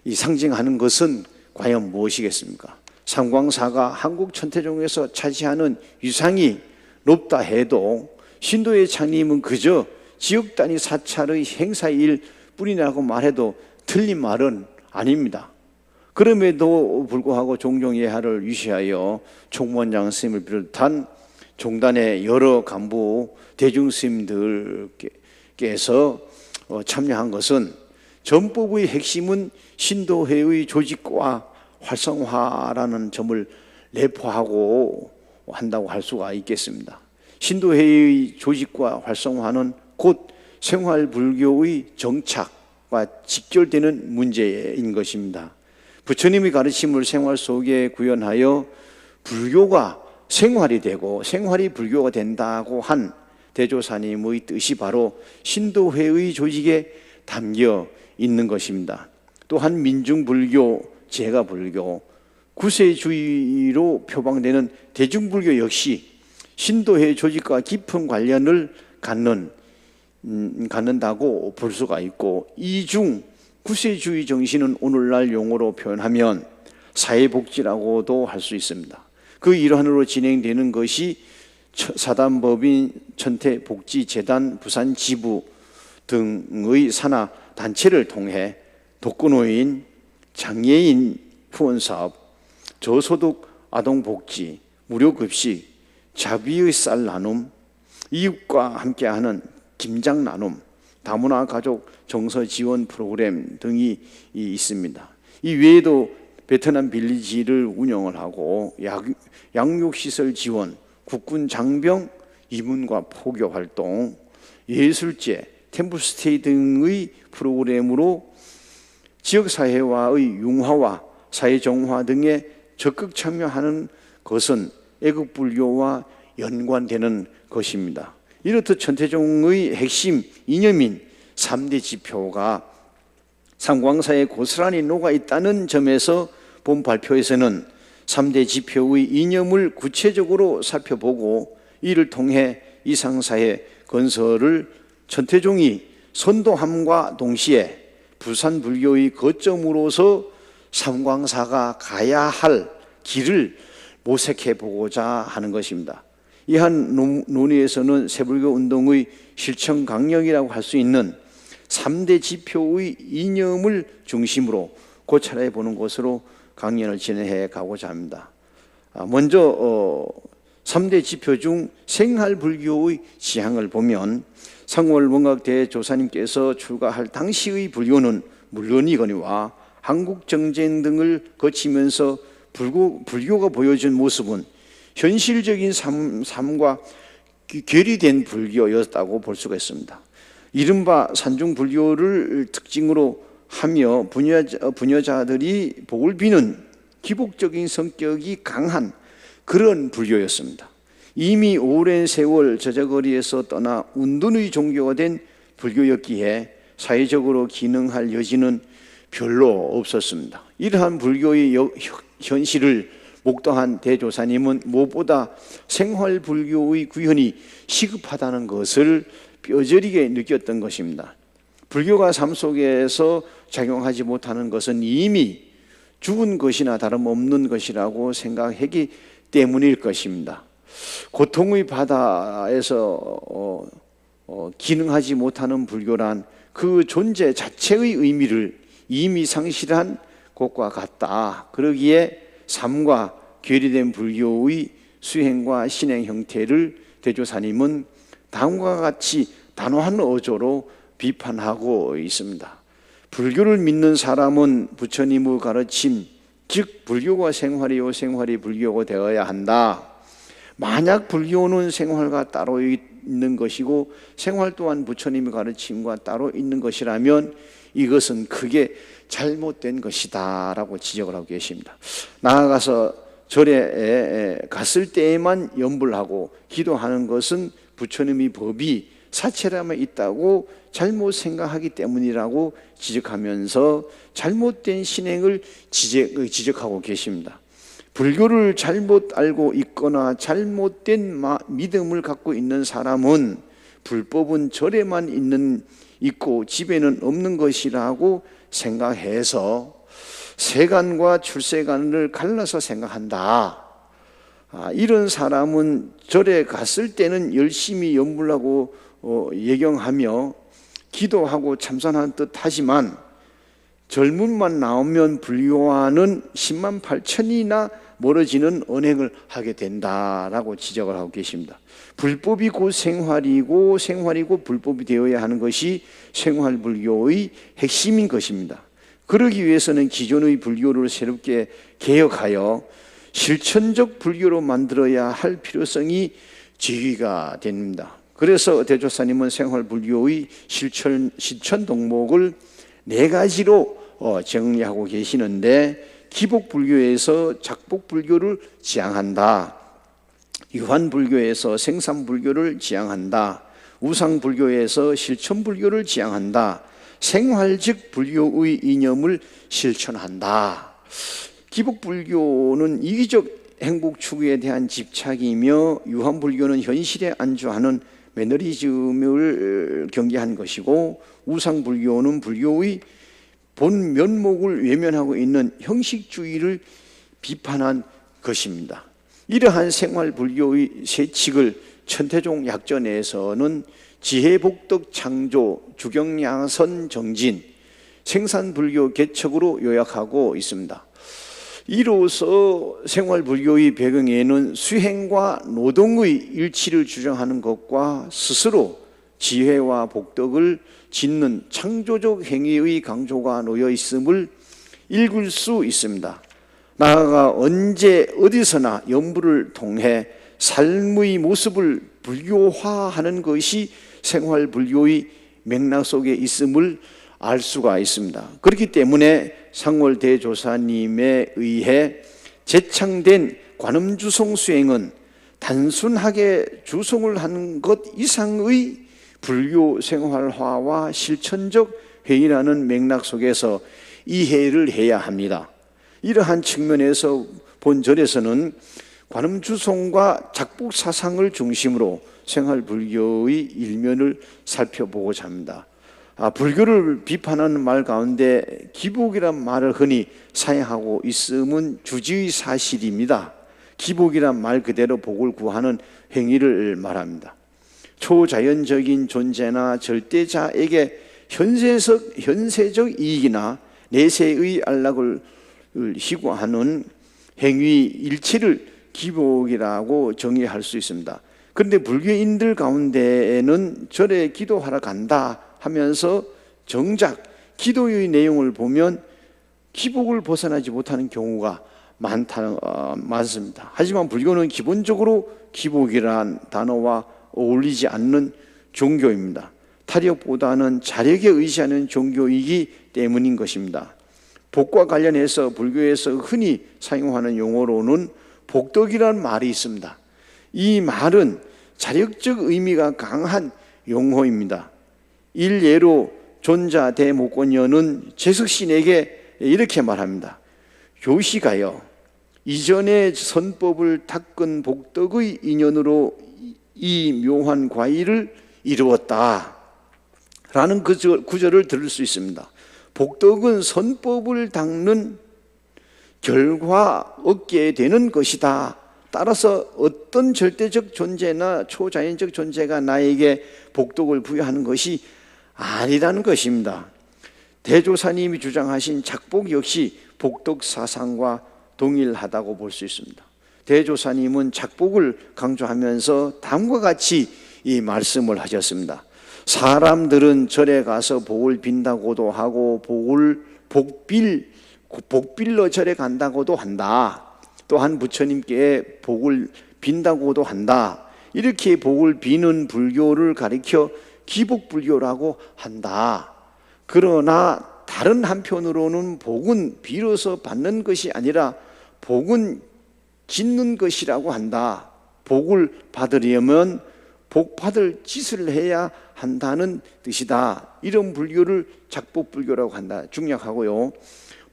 이 상징하는 것은 과연 무엇이겠습니까? 삼광사가 한국 천태종에서 차지하는 위상이 높다 해도 신도의 창립은 그저 지역 단위 사찰의 행사일 뿐이라고 말해도 틀린 말은 아닙니다. 그럼에도 불구하고 종정예하를 유시하여 총무원장 스님을 비롯한 종단의 여러 간부 대중스님들께서 참여한 것은 전법의 핵심은 신도회의 조직과 활성화라는 점을 내포하고 한다고 할 수가 있겠습니다. 신도회의 조직과 활성화는 곧 생활불교의 정착과 직결되는 문제인 것입니다. 부처님의 가르침을 생활 속에 구현하여 불교가 생활이 되고 생활이 불교가 된다고 한 대조사님의 뜻이 바로 신도회의 조직에 담겨 있는 것입니다. 또한 민중불교, 제가불교, 구세주의로 표방되는 대중불교 역시 신도회 조직과 깊은 관련을 갖는다고 볼 수가 있고, 이중 구세주의 정신은 오늘날 용어로 표현하면 사회복지라고도 할 수 있습니다. 그 일환으로 진행되는 것이 사단법인 천태복지재단 부산지부 등의 산하 단체를 통해 독거노인, 장애인 후원사업, 저소득 아동복지, 무료급식, 자비의 쌀 나눔, 이웃과 함께하는 김장 나눔, 다문화 가족 정서 지원 프로그램 등이 있습니다. 이 외에도 베트남 빌리지를 운영을 하고 양육시설 지원, 국군 장병 이문과 포교 활동, 예술제, 템플스테이 등의 프로그램으로 지역사회와의 융화와 사회정화 등에 적극 참여하는 것은 애국불교와 연관되는 것입니다. 이렇듯 천태종의 핵심 이념인 3대 지표가 삼광사에 고스란히 녹아있다는 점에서 본 발표에서는 3대 지표의 이념을 구체적으로 살펴보고 이를 통해 이상사회 건설을 천태종이 선도함과 동시에 부산 불교의 거점으로서 삼광사가 가야 할 길을 모색해 보고자 하는 것입니다. 이 한 논의에서는 세불교 운동의 실천 강령이라고 할 수 있는 3대 지표의 이념을 중심으로 고찰해 보는 것으로 강연을 진행해 가고자 합니다. 먼저 3대 지표 중 생활불교의 지향을 보면 상월원각대 조사님께서 출가할 당시의 불교는 물론이거니와 한국정쟁 등을 거치면서 불교가 보여준 모습은 현실적인 삶과 괴리된 불교였다고 볼 수가 있습니다. 이른바 산중불교를 특징으로 하며 부녀자들이 복을 비는 기복적인 성격이 강한 그런 불교였습니다. 이미 오랜 세월 저자거리에서 떠나 운둔의 종교가 된 불교였기에 사회적으로 기능할 여지는 별로 없었습니다. 이러한 불교의 현실을 목도한 대조사님은 무엇보다 생활불교의 구현이 시급하다는 것을 뼈저리게 느꼈던 것입니다. 불교가 삶 속에서 작용하지 못하는 것은 이미 죽은 것이나 다름없는 것이라고 생각했기 때문일 것입니다. 고통의 바다에서 기능하지 못하는 불교란 그 존재 자체의 의미를 이미 상실한 것과 같다. 그러기에 삶과 괴리된 불교의 수행과 신행 형태를 대조사님은 다음과 같이 단호한 어조로 비판하고 있습니다. 불교를 믿는 사람은 부처님의 가르침, 즉 불교가 생활이요 생활이 불교가 되어야 한다. 만약 불교는 생활과 따로 있는 것이고 생활 또한 부처님의 가르침과 따로 있는 것이라면 이것은 크게 잘못된 것이다라고 지적을 하고 계십니다. 나아가서 절에 갔을 때에만 염불하고 기도하는 것은 부처님의 법이 사체라면 있다고 잘못 생각하기 때문이라고 지적하면서 잘못된 신행을 지적하고 계십니다. 불교를 잘못 알고 있거나 잘못된 믿음을 갖고 있는 사람은 불법은 절에만 있고 집에는 없는 것이라고 생각해서 세간과 출세간을 갈라서 생각한다. 이런 사람은 절에 갔을 때는 열심히 염불하고 예경하며 기도하고 참선하는 듯 하지만 절문만 나오면 불교와는 10만 8천이나 멀어지는 언행을 하게 된다라고 지적을 하고 계십니다. 불법이 곧 생활이고 생활이 곧 불법이 되어야 하는 것이 생활불교의 핵심인 것입니다. 그러기 위해서는 기존의 불교를 새롭게 개혁하여 실천적 불교로 만들어야 할 필요성이 제기가 됩니다. 그래서 대조사님은 생활불교의 실천 동목을 4가지로 정리하고 계시는데, 기복불교에서 작복불교를 지향한다, 유한불교에서 생산불교를 지향한다, 우상불교에서 실천불교를 지향한다, 생활적 불교의 이념을 실천한다. 기복불교는 이기적 행복 추구에 대한 집착이며, 유한불교는 현실에 안주하는 매너리즘을 경계한 것이고, 우상불교는 불교의 본 면목을 외면하고 있는 형식주의를 비판한 것입니다. 이러한 생활불교의 세칙을 천태종 약전에서는 지혜복덕 창조, 주경양선 정진, 생산불교 개척으로 요약하고 있습니다. 이로써 생활불교의 배경에는 수행과 노동의 일치를 주장하는 것과 스스로 지혜와 복덕을 짓는 창조적 행위의 강조가 놓여 있음을 읽을 수 있습니다. 나아가 언제 어디서나 염불을 통해 삶의 모습을 불교화하는 것이 생활불교의 맥락 속에 있음을 알 수가 있습니다. 그렇기 때문에 상월대조사님에 의해 제창된 관음주송 수행은 단순하게 주송을 하는 것 이상의 불교 생활화와 실천적 회의라는 맥락 속에서 이해를 해야 합니다. 이러한 측면에서 본 절에서는 관음주송과 작복사상을 중심으로 생활불교의 일면을 살펴보고자 합니다. 불교를 비판하는 말 가운데 기복이란 말을 흔히 사용하고 있음은 주지의 사실입니다. 기복이란 말 그대로 복을 구하는 행위를 말합니다. 초자연적인 존재나 절대자에게 현세적 이익이나 내세의 안락을 희구하는 행위 일체를 기복이라고 정의할 수 있습니다. 그런데 불교인들 가운데에는 절에 기도하러 간다 하면서 정작 기도의 내용을 보면 기복을 벗어나지 못하는 경우가 많습니다. 하지만 불교는 기본적으로 기복이란 단어와 어울리지 않는 종교입니다. 타력보다는 자력에 의지하는 종교이기 때문인 것입니다. 복과 관련해서 불교에서 흔히 사용하는 용어로는 복덕이라는 말이 있습니다. 이 말은 자력적 의미가 강한 용어입니다. 일례로 존자 대목권녀는 제석신에게 이렇게 말합니다. 교시가요, 이전의 선법을 닦은 복덕의 인연으로 이 묘한 과일을 이루었다 라는 구절을 들을 수 있습니다. 복덕은 선법을 닦는 결과 얻게 되는 것이다. 따라서 어떤 절대적 존재나 초자연적 존재가 나에게 복덕을 부여하는 것이 아니라는 것입니다. 대조사님이 주장하신 작복 역시 복덕 사상과 동일하다고 볼 수 있습니다. 대조사님은 작복을 강조하면서 다음과 같이 이 말씀을 하셨습니다. 사람들은 절에 가서 복을 빈다고도 하고 복빌러 절에 간다고도 한다. 또한 부처님께 복을 빈다고도 한다. 이렇게 복을 비는 불교를 가리켜 기복불교라고 한다. 그러나 다른 한편으로는 복은 빌어서 받는 것이 아니라 복은 짓는 것이라고 한다. 복을 받으려면 복 받을 짓을 해야 한다는 뜻이다. 이런 불교를 작복불교라고 한다. 중략하고요.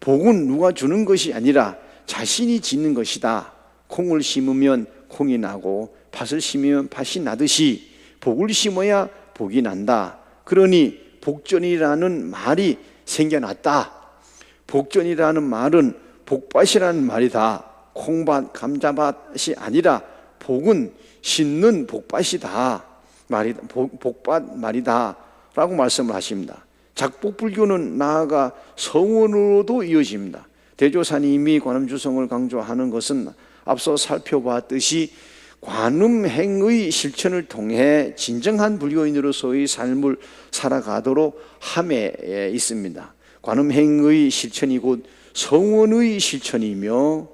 복은 누가 주는 것이 아니라 자신이 짓는 것이다. 콩을 심으면 콩이 나고 팥을 심으면 팥이 나듯이 복을 심어야 복이 난다. 그러니 복전이라는 말이 생겨났다. 복전이라는 말은 복밭이라는 말이다. 콩밭, 감자밭이 아니라 복은 심는 복밭이다. 복밭 말이다. 라고 말씀을 하십니다. 작복불교는 나아가 성원으로도 이어집니다. 대조사님이 관음주성을 강조하는 것은 앞서 살펴봤듯이 관음행의 실천을 통해 진정한 불교인으로서의 삶을 살아가도록 함에 있습니다. 관음행의 실천이 곧 성원의 실천이며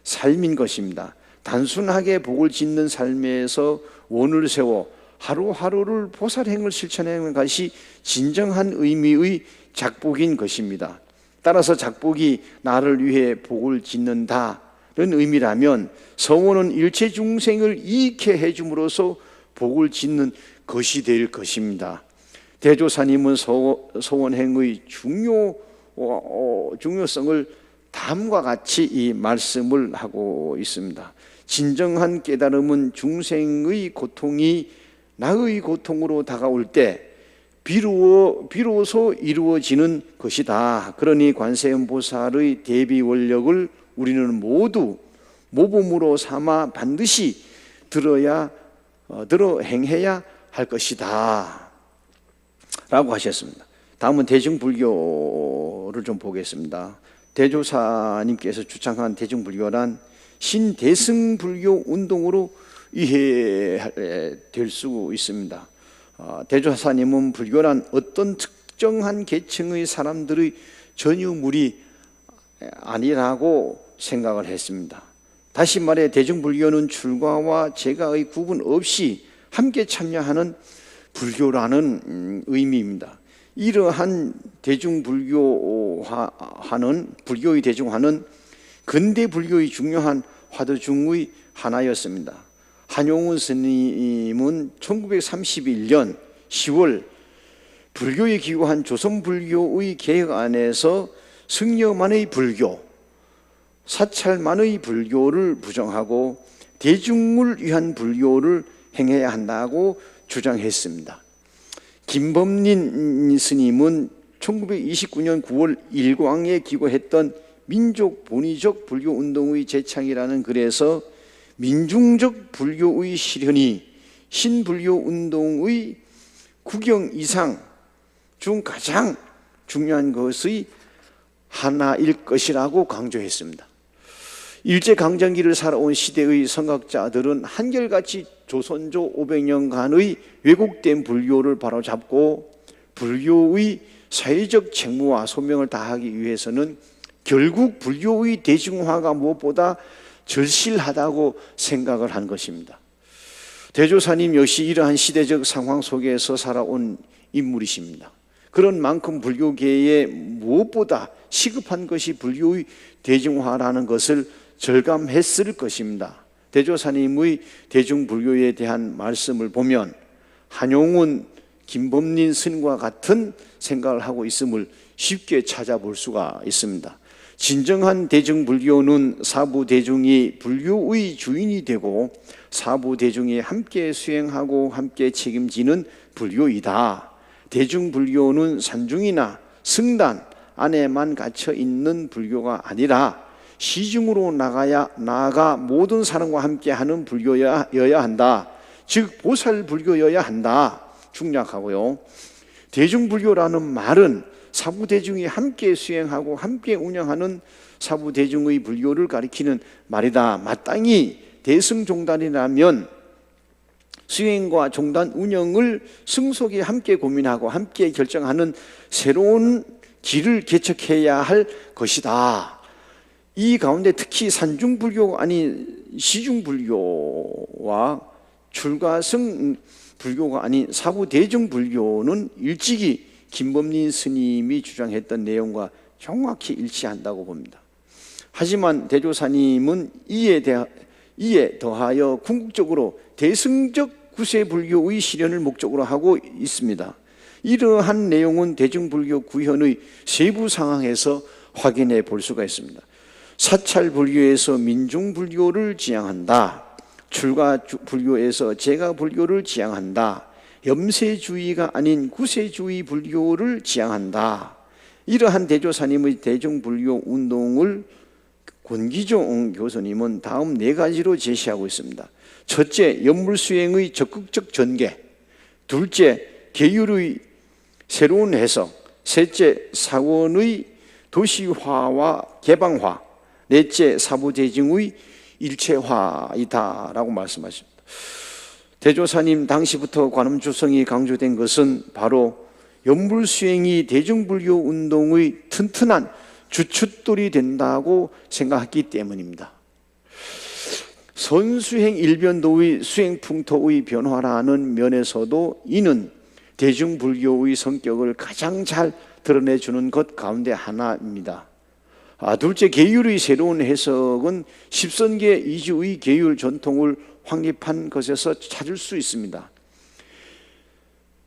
삶인 것입니다. 단순하게 복을 짓는 삶에서 원을 세워 하루하루를 보살행을 실천하는 것이 진정한 의미의 작복인 것입니다. 따라서 작복이 나를 위해 복을 짓는다는 의미라면 서원은 일체 중생을 이익해 해줌으로써 복을 짓는 것이 될 것입니다. 대조사님은 서원행의 중요성을 다음과 같이 이 말씀을 하고 있습니다. 진정한 깨달음은 중생의 고통이 나의 고통으로 다가올 때 비로소 이루어지는 것이다. 그러니 관세음보살의 대비 원력을 우리는 모두 모범으로 삼아 반드시 들어 행해야 할 것이다 라고 하셨습니다. 다음은 대중불교를 좀 보겠습니다. 대조사님께서 주창한 대중불교란 신대승불교 운동으로 이해될 수 있습니다. 대조사님은 불교란 어떤 특정한 계층의 사람들의 전유물이 아니라고 생각을 했습니다. 다시 말해 대중불교는 출가와 재가의 구분 없이 함께 참여하는 불교라는 의미입니다. 이러한 불교의 대중화는 근대 불교의 중요한 화두 중의 하나였습니다. 한용운 스님은 1931년 10월 불교에 기고한 조선불교의 개혁안에서 승려만의 불교, 사찰만의 불교를 부정하고 대중을 위한 불교를 행해야 한다고 주장했습니다. 김범린 스님은 1929년 9월 일광에 기고했던 민족 본위적 불교 운동의 재창이라는 글에서 민중적 불교의 실현이 신불교 운동의 구경 이상 중 가장 중요한 것의 하나일 것이라고 강조했습니다. 일제강점기를 살아온 시대의 선각자들은 한결같이 조선조 500년간의 왜곡된 불교를 바로잡고 불교의 사회적 책무와 소명을 다하기 위해서는 결국 불교의 대중화가 무엇보다 절실하다고 생각을 한 것입니다. 대조사님 역시 이러한 시대적 상황 속에서 살아온 인물이십니다. 그런 만큼 불교계에 무엇보다 시급한 것이 불교의 대중화라는 것을 절감했을 것입니다. 대조사님의 대중불교에 대한 말씀을 보면 한용운, 김범린 스님과 같은 생각을 하고 있음을 쉽게 찾아볼 수가 있습니다. 진정한 대중불교는 사부대중이 불교의 주인이 되고 사부대중이 함께 수행하고 함께 책임지는 불교이다. 대중불교는 산중이나 승단 안에만 갇혀 있는 불교가 아니라 시중으로 나아가 모든 사람과 함께하는 불교여야 한다. 즉 보살불교여야 한다. 중략하고요. 대중불교라는 말은 사부대중이 함께 수행하고 함께 운영하는 사부대중의 불교를 가리키는 말이다. 마땅히 대승종단이라면 수행과 종단 운영을 승속이 함께 고민하고 함께 결정하는 새로운 길을 개척해야 할 것이다. 이 가운데 특히 산중불교가 아닌 시중불교와 출가승 불교가 아닌 사부대중불교는 일찍이 김범린 스님이 주장했던 내용과 정확히 일치한다고 봅니다. 하지만 대조사님은 이에 더하여 궁극적으로 대승적 구세불교의 실현을 목적으로 하고 있습니다. 이러한 내용은 대중불교 구현의 세부 상황에서 확인해 볼 수가 있습니다. 사찰불교에서 민중불교를 지향한다. 출가불교에서 제가불교를 지향한다. 염세주의가 아닌 구세주의 불교를 지향한다. 이러한 대조사님의 대중불교 운동을 권기종 교수님은 다음 4가지로 제시하고 있습니다. 첫째, 연물수행의 적극적 전개. 둘째, 계율의 새로운 해석. 셋째, 사원의 도시화와 개방화. 넷째, 사부대중의 일체화이다라고 말씀하십니다. 대조사님 당시부터 관음주성이 강조된 것은 바로 연불수행이 대중불교 운동의 튼튼한 주춧돌이 된다고 생각했기 때문입니다. 선수행 일변도의 수행풍토의 변화라는 면에서도 이는 대중불교의 성격을 가장 잘 드러내주는 것 가운데 하나입니다. 둘째, 계율의 새로운 해석은 십선계 이주의 계율 전통을 확립한 것에서 찾을 수 있습니다.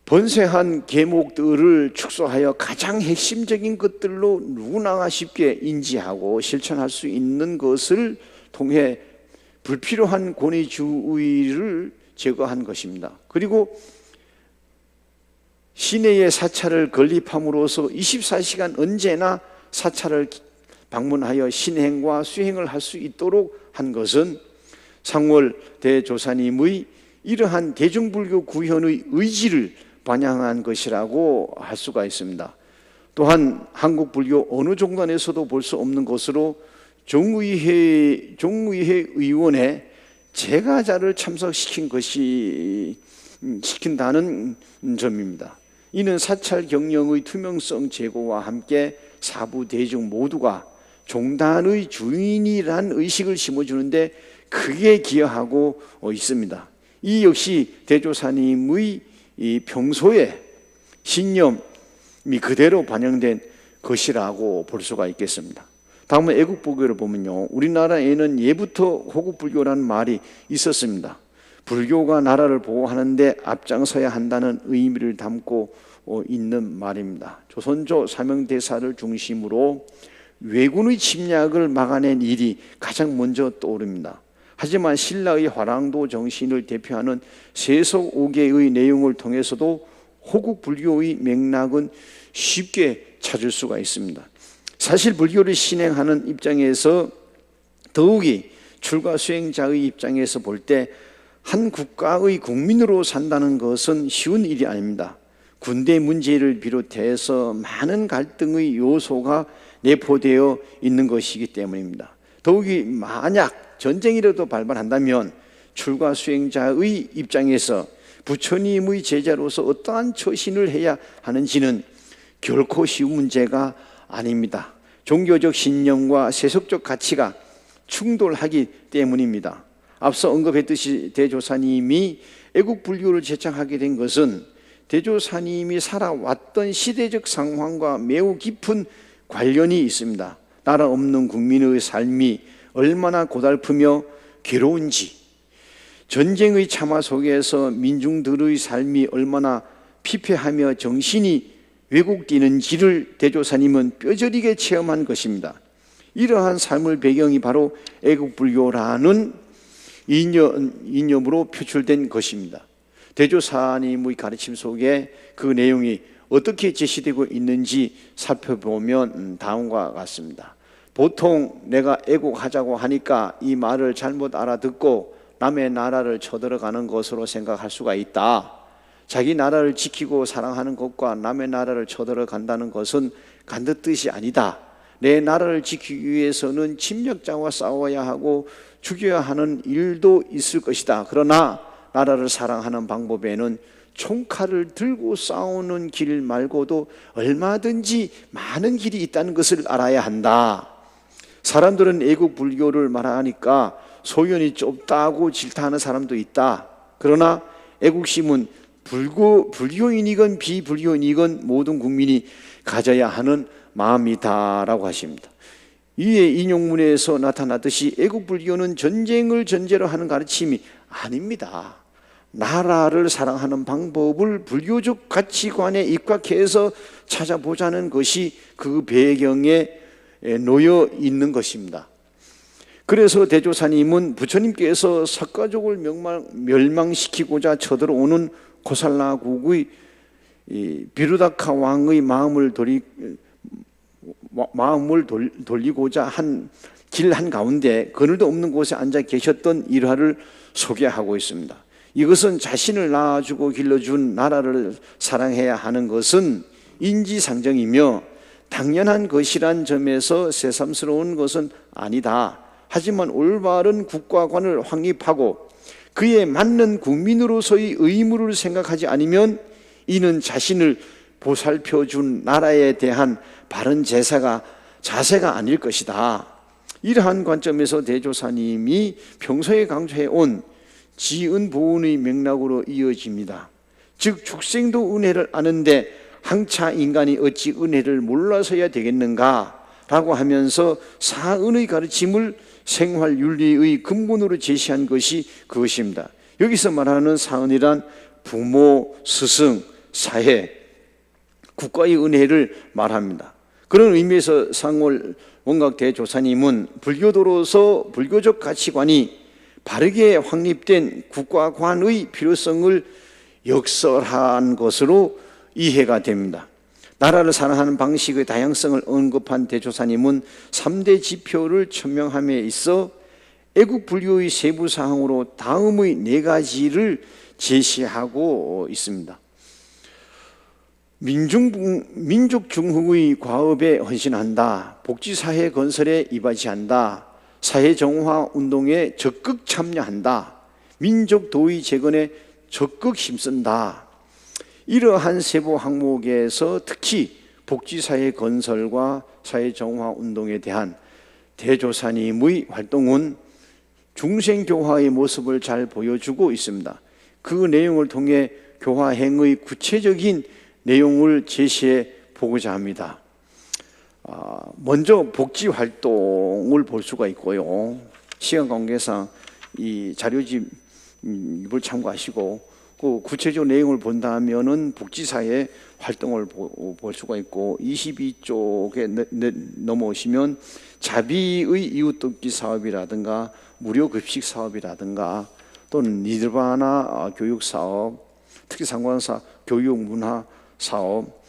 번세한 계목들을 축소하여 가장 핵심적인 것들로 누구나 쉽게 인지하고 실천할 수 있는 것을 통해 불필요한 권위주의를 제거한 것입니다. 그리고 시내의 사찰을 건립함으로써 24시간 언제나 사찰을 방문하여 신행과 수행을 할 수 있도록 한 것은 상월 대조사님의 이러한 대중불교 구현의 의지를 반영한 것이라고 할 수가 있습니다. 또한 한국불교 어느 종단에서도 볼 수 없는 것으로 종의회 의원에 제가자를 시킨다는 점입니다. 이는 사찰 경영의 투명성 제고와 함께 사부 대중 모두가 종단의 주인이란 의식을 심어주는데 크게 기여하고 있습니다. 이 역시 대조사님의 이 평소의 신념이 그대로 반영된 것이라고 볼 수가 있겠습니다. 다음은 애국불교를 보면요, 우리나라에는 예부터 호국불교라는 말이 있었습니다. 불교가 나라를 보호하는데 앞장서야 한다는 의미를 담고 있는 말입니다. 조선조 사명대사를 중심으로 왜군의 침략을 막아낸 일이 가장 먼저 떠오릅니다. 하지만 신라의 화랑도 정신을 대표하는 세속 5개의 내용을 통해서도 호국불교의 맥락은 쉽게 찾을 수가 있습니다. 사실 불교를 신행하는 입장에서, 더욱이 출가 수행자의 입장에서 볼 때 한 국가의 국민으로 산다는 것은 쉬운 일이 아닙니다. 군대 문제를 비롯해서 많은 갈등의 요소가 내포되어 있는 것이기 때문입니다. 더욱이 만약 전쟁이라도 발발한다면 출가 수행자의 입장에서 부처님의 제자로서 어떠한 처신을 해야 하는지는 결코 쉬운 문제가 아닙니다. 종교적 신념과 세속적 가치가 충돌하기 때문입니다. 앞서 언급했듯이 대조사님이 애국불교를 제창하게 된 것은 대조사님이 살아왔던 시대적 상황과 매우 깊은 관련이 있습니다. 나라 없는 국민의 삶이 얼마나 고달프며 괴로운지, 전쟁의 참화 속에서 민중들의 삶이 얼마나 피폐하며 정신이 왜곡되는지를 대조사님은 뼈저리게 체험한 것입니다. 이러한 삶의 배경이 바로 애국불교라는 이념으로 표출된 것입니다. 대조사님의 가르침 속에 그 내용이 어떻게 제시되고 있는지 살펴보면 다음과 같습니다. 보통 내가 애국하자고 하니까 이 말을 잘못 알아듣고 남의 나라를 쳐들어가는 것으로 생각할 수가 있다. 자기 나라를 지키고 사랑하는 것과 남의 나라를 쳐들어간다는 것은 간듯 뜻이 아니다. 내 나라를 지키기 위해서는 침략자와 싸워야 하고 죽여야 하는 일도 있을 것이다. 그러나 나라를 사랑하는 방법에는 총칼을 들고 싸우는 길 말고도 얼마든지 많은 길이 있다는 것을 알아야 한다. 사람들은 애국불교를 말하니까 소견이 좁다고 질타하는 사람도 있다. 그러나 애국심은 불교인이건 비불교인이건 모든 국민이 가져야 하는 마음이다라고 하십니다. 이에 인용문에서 나타났듯이 애국불교는 전쟁을 전제로 하는 가르침이 아닙니다. 나라를 사랑하는 방법을 불교적 가치관에 입각해서 찾아보자는 것이 그 배경에 놓여 있는 것입니다. 그래서 대조사님은 부처님께서 석가족을 멸망시키고자 쳐들어오는 고살라국의 비루다카 왕의 마음을 돌리고자 한 길 한가운데 그늘도 없는 곳에 앉아 계셨던 일화를 소개하고 있습니다. 이것은 자신을 낳아주고 길러준 나라를 사랑해야 하는 것은 인지상정이며 당연한 것이란 점에서 새삼스러운 것은 아니다. 하지만 올바른 국가관을 확립하고 그에 맞는 국민으로서의 의무를 생각하지 않으면 이는 자신을 보살펴준 나라에 대한 바른 자세가 아닐 것이다. 이러한 관점에서 대조사님이 평소에 강조해온 지은보은의 맥락으로 이어집니다. 즉 축생도 은혜를 아는데 항차 인간이 어찌 은혜를 몰라서야 되겠는가 라고 하면서 사은의 가르침을 생활윤리의 근본으로 제시한 것이 그것입니다. 여기서 말하는 사은이란 부모, 스승, 사회, 국가의 은혜를 말합니다. 그런 의미에서 상월 원각 대조사님은 불교도로서 불교적 가치관이 바르게 확립된 국가관의 필요성을 역설한 것으로 이해가 됩니다. 나라를 사랑하는 방식의 다양성을 언급한 대조사님은 3대 지표를 천명함에 있어 애국불교의 세부 사항으로 다음의 4가지를 제시하고 있습니다. 민족 중흥의 과업에 헌신한다. 복지사회 건설에 이바지한다. 사회정화 운동에 적극 참여한다. 민족 도의 재건에 적극 힘쓴다. 이러한 세부 항목에서 특히 복지사회 건설과 사회정화 운동에 대한 대조사님의 활동은 중생교화의 모습을 잘 보여주고 있습니다. 그 내용을 통해 교화행의 구체적인 내용을 제시해 보고자 합니다. 먼저 복지활동을 볼 수가 있고요. 시간 관계상 이 자료집을 참고하시고 그 구체적 내용을 본다면은 복지사회 활동을 볼 수가 있고 22쪽에 넘어오시면 자비의 이웃돕기 사업이라든가 무료급식 사업이라든가 또는 니르바나 교육사업, 특히 상관사 교육문화 사업,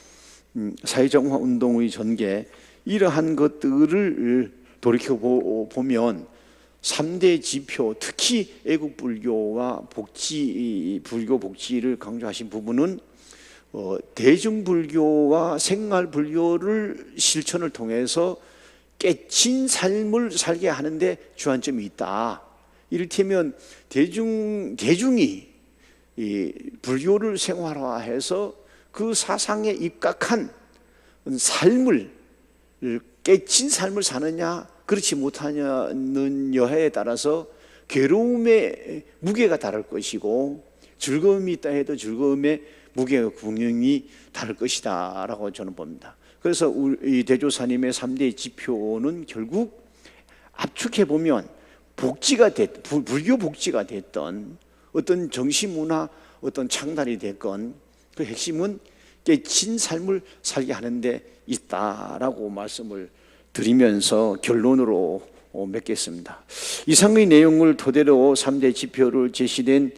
사회정화 운동의 전개, 이러한 것들을 돌이켜보면 3대 지표, 특히 애국불교와 불교 복지를 강조하신 부분은 대중불교와 생활불교를 실천을 통해서 깨친 삶을 살게 하는데 주안점이 있다. 이를테면 대중이 이 불교를 생활화해서 그 사상에 입각한 삶을 깨친 삶을 사느냐 그렇지 못하냐는 여하에 따라서 괴로움의 무게가 다를 것이고 즐거움이 있다 해도 즐거움의 무게가 분명히 다를 것이다 라고 저는 봅니다. 그래서 우리 대조사님의 3대 지표는 결국 압축해보면 불교 복지가 됐던 어떤 정신문화 어떤 창달이 됐건 그 핵심은 깨친 삶을 살게 하는 데 있다라고 말씀을 드리면서 결론으로 맺겠습니다. 이상의 내용을 토대로 3대 지표로 제시된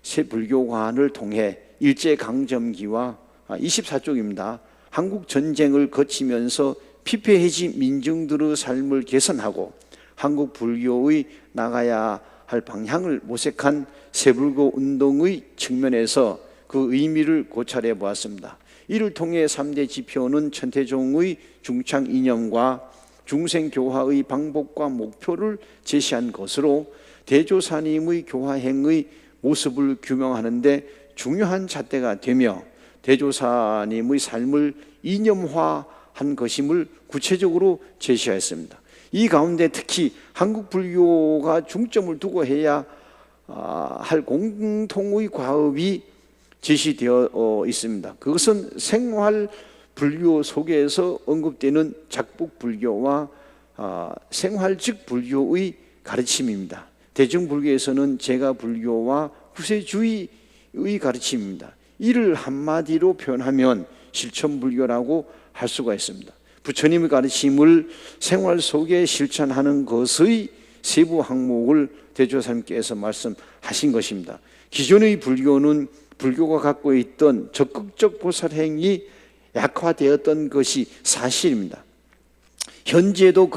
새 불교관을 통해 일제강점기와 24쪽입니다. 한국 전쟁을 거치면서 피폐해진 민중들의 삶을 개선하고 한국 불교의 나가야 할 방향을 모색한 새불교 운동의 측면에서 그 의미를 고찰해 보았습니다. 이를 통해 3대 지표는 천태종의 중창 이념과 중생교화의 방법과 목표를 제시한 것으로 대조사님의 교화행의 모습을 규명하는 데 중요한 잣대가 되며 대조사님의 삶을 이념화한 것임을 구체적으로 제시하였습니다. 이 가운데 특히 한국 불교가 중점을 두고 해야 할 공통의 과업이 제시되어 있습니다. 그것은 생활 불교 속에서 언급되는 작복 불교와 생활적 불교의 가르침입니다. 대중불교에서는 제가 불교와 구세주의의 가르침입니다. 이를 한마디로 표현하면 실천불교라고 할 수가 있습니다. 부처님의 가르침을 생활 속에 실천하는 것의 세부 항목을 대조사님께서 말씀하신 것입니다. 기존의 불교는 불교가 갖고 있던 적극적 보살행위 약화되었던 것이 사실입니다. 현재도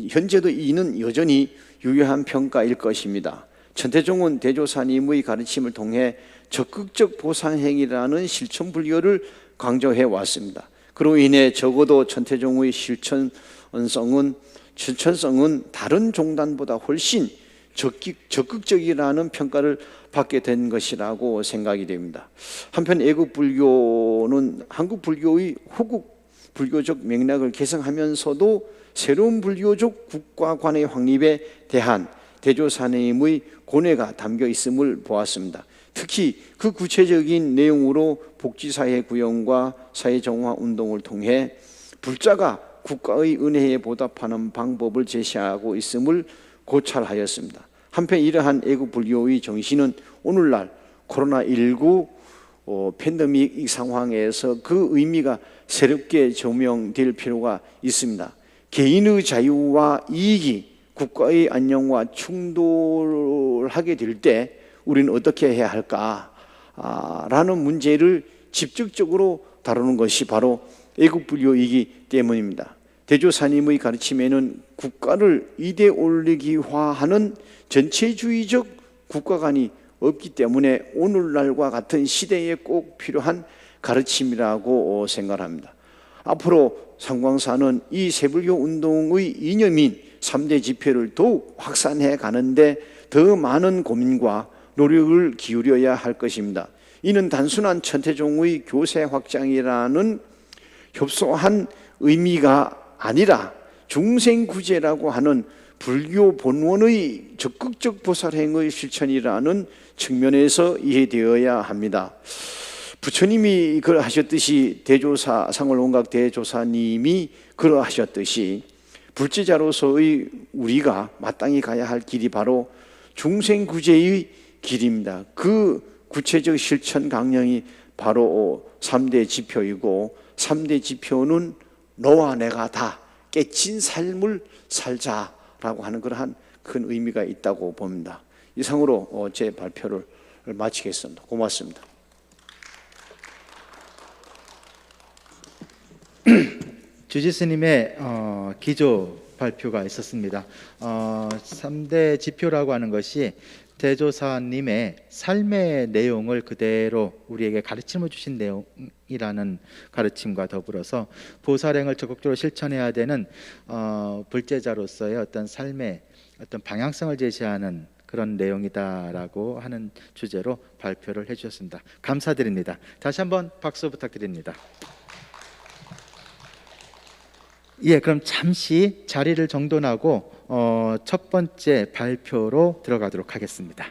현재도 이는 여전히 유효한 평가일 것입니다. 천태종은 대조사님의 가르침을 통해 적극적 보살행위라는 실천불교를 강조해 왔습니다. 그로 인해 적어도 천태종의 실천성은 다른 종단보다 훨씬 적극적이라는 평가를 받게 된 것이라고 생각이 됩니다. 한편 애국불교는 한국 불교의 호국 불교적 맥락을 개성하면서도 새로운 불교적 국가관의 확립에 대한 대조사님의 고뇌가 담겨 있음을 보았습니다. 특히 그 구체적인 내용으로 복지사회 구현과 사회정화 운동을 통해 불자가 국가의 은혜에 보답하는 방법을 제시하고 있음을 고찰하였습니다. 한편 이러한 애국불교의 정신은 오늘날 코로나19 팬데믹 상황에서 그 의미가 새롭게 조명될 필요가 있습니다. 개인의 자유와 이익이 국가의 안녕과 충돌하게 될 때 우리는 어떻게 해야 할까라는 문제를 직접적으로 다루는 것이 바로 애국불교이기 때문입니다. 대조사님의 가르침에는 국가를 이데올로기화하는 전체주의적 국가관이 없기 때문에 오늘날과 같은 시대에 꼭 필요한 가르침이라고 생각합니다. 앞으로 상광사는 이 세불교 운동의 이념인 3대 집회를 더욱 확산해 가는데 더 많은 고민과 노력을 기울여야 할 것입니다. 이는 단순한 천태종의 교세 확장이라는 협소한 의미가 아니라 중생구제라고 하는 불교 본원의 적극적 보살행의 실천이라는 측면에서 이해되어야 합니다. 부처님이 그러하셨듯이 상월원각 대조사님이 그러하셨듯이 불제자로서의 우리가 마땅히 가야 할 길이 바로 중생구제의 길입니다. 그 구체적 실천 강령이 바로 3대 지표이고 3대 지표는 너와 내가 다 깨친 삶을 살자라고 하는 그러한 큰 의미가 있다고 봅니다. 이상으로 제 발표를 마치겠습니다. 고맙습니다. 주지스님의 기조 발표가 있었습니다. 3대 지표라고 하는 것이 대조사님의 삶의 내용을 그대로 우리에게 가르침을 주신 내용이라는 가르침과 더불어서 보살행을 적극적으로 실천해야 되는 불제자로서의 어떤 삶의 어떤 방향성을 제시하는 그런 내용이다라고 하는 주제로 발표를 해주셨습니다. 감사드립니다. 다시 한번 박수 부탁드립니다. 예, 그럼 잠시 자리를 정돈하고 첫 번째 발표로 들어가도록 하겠습니다.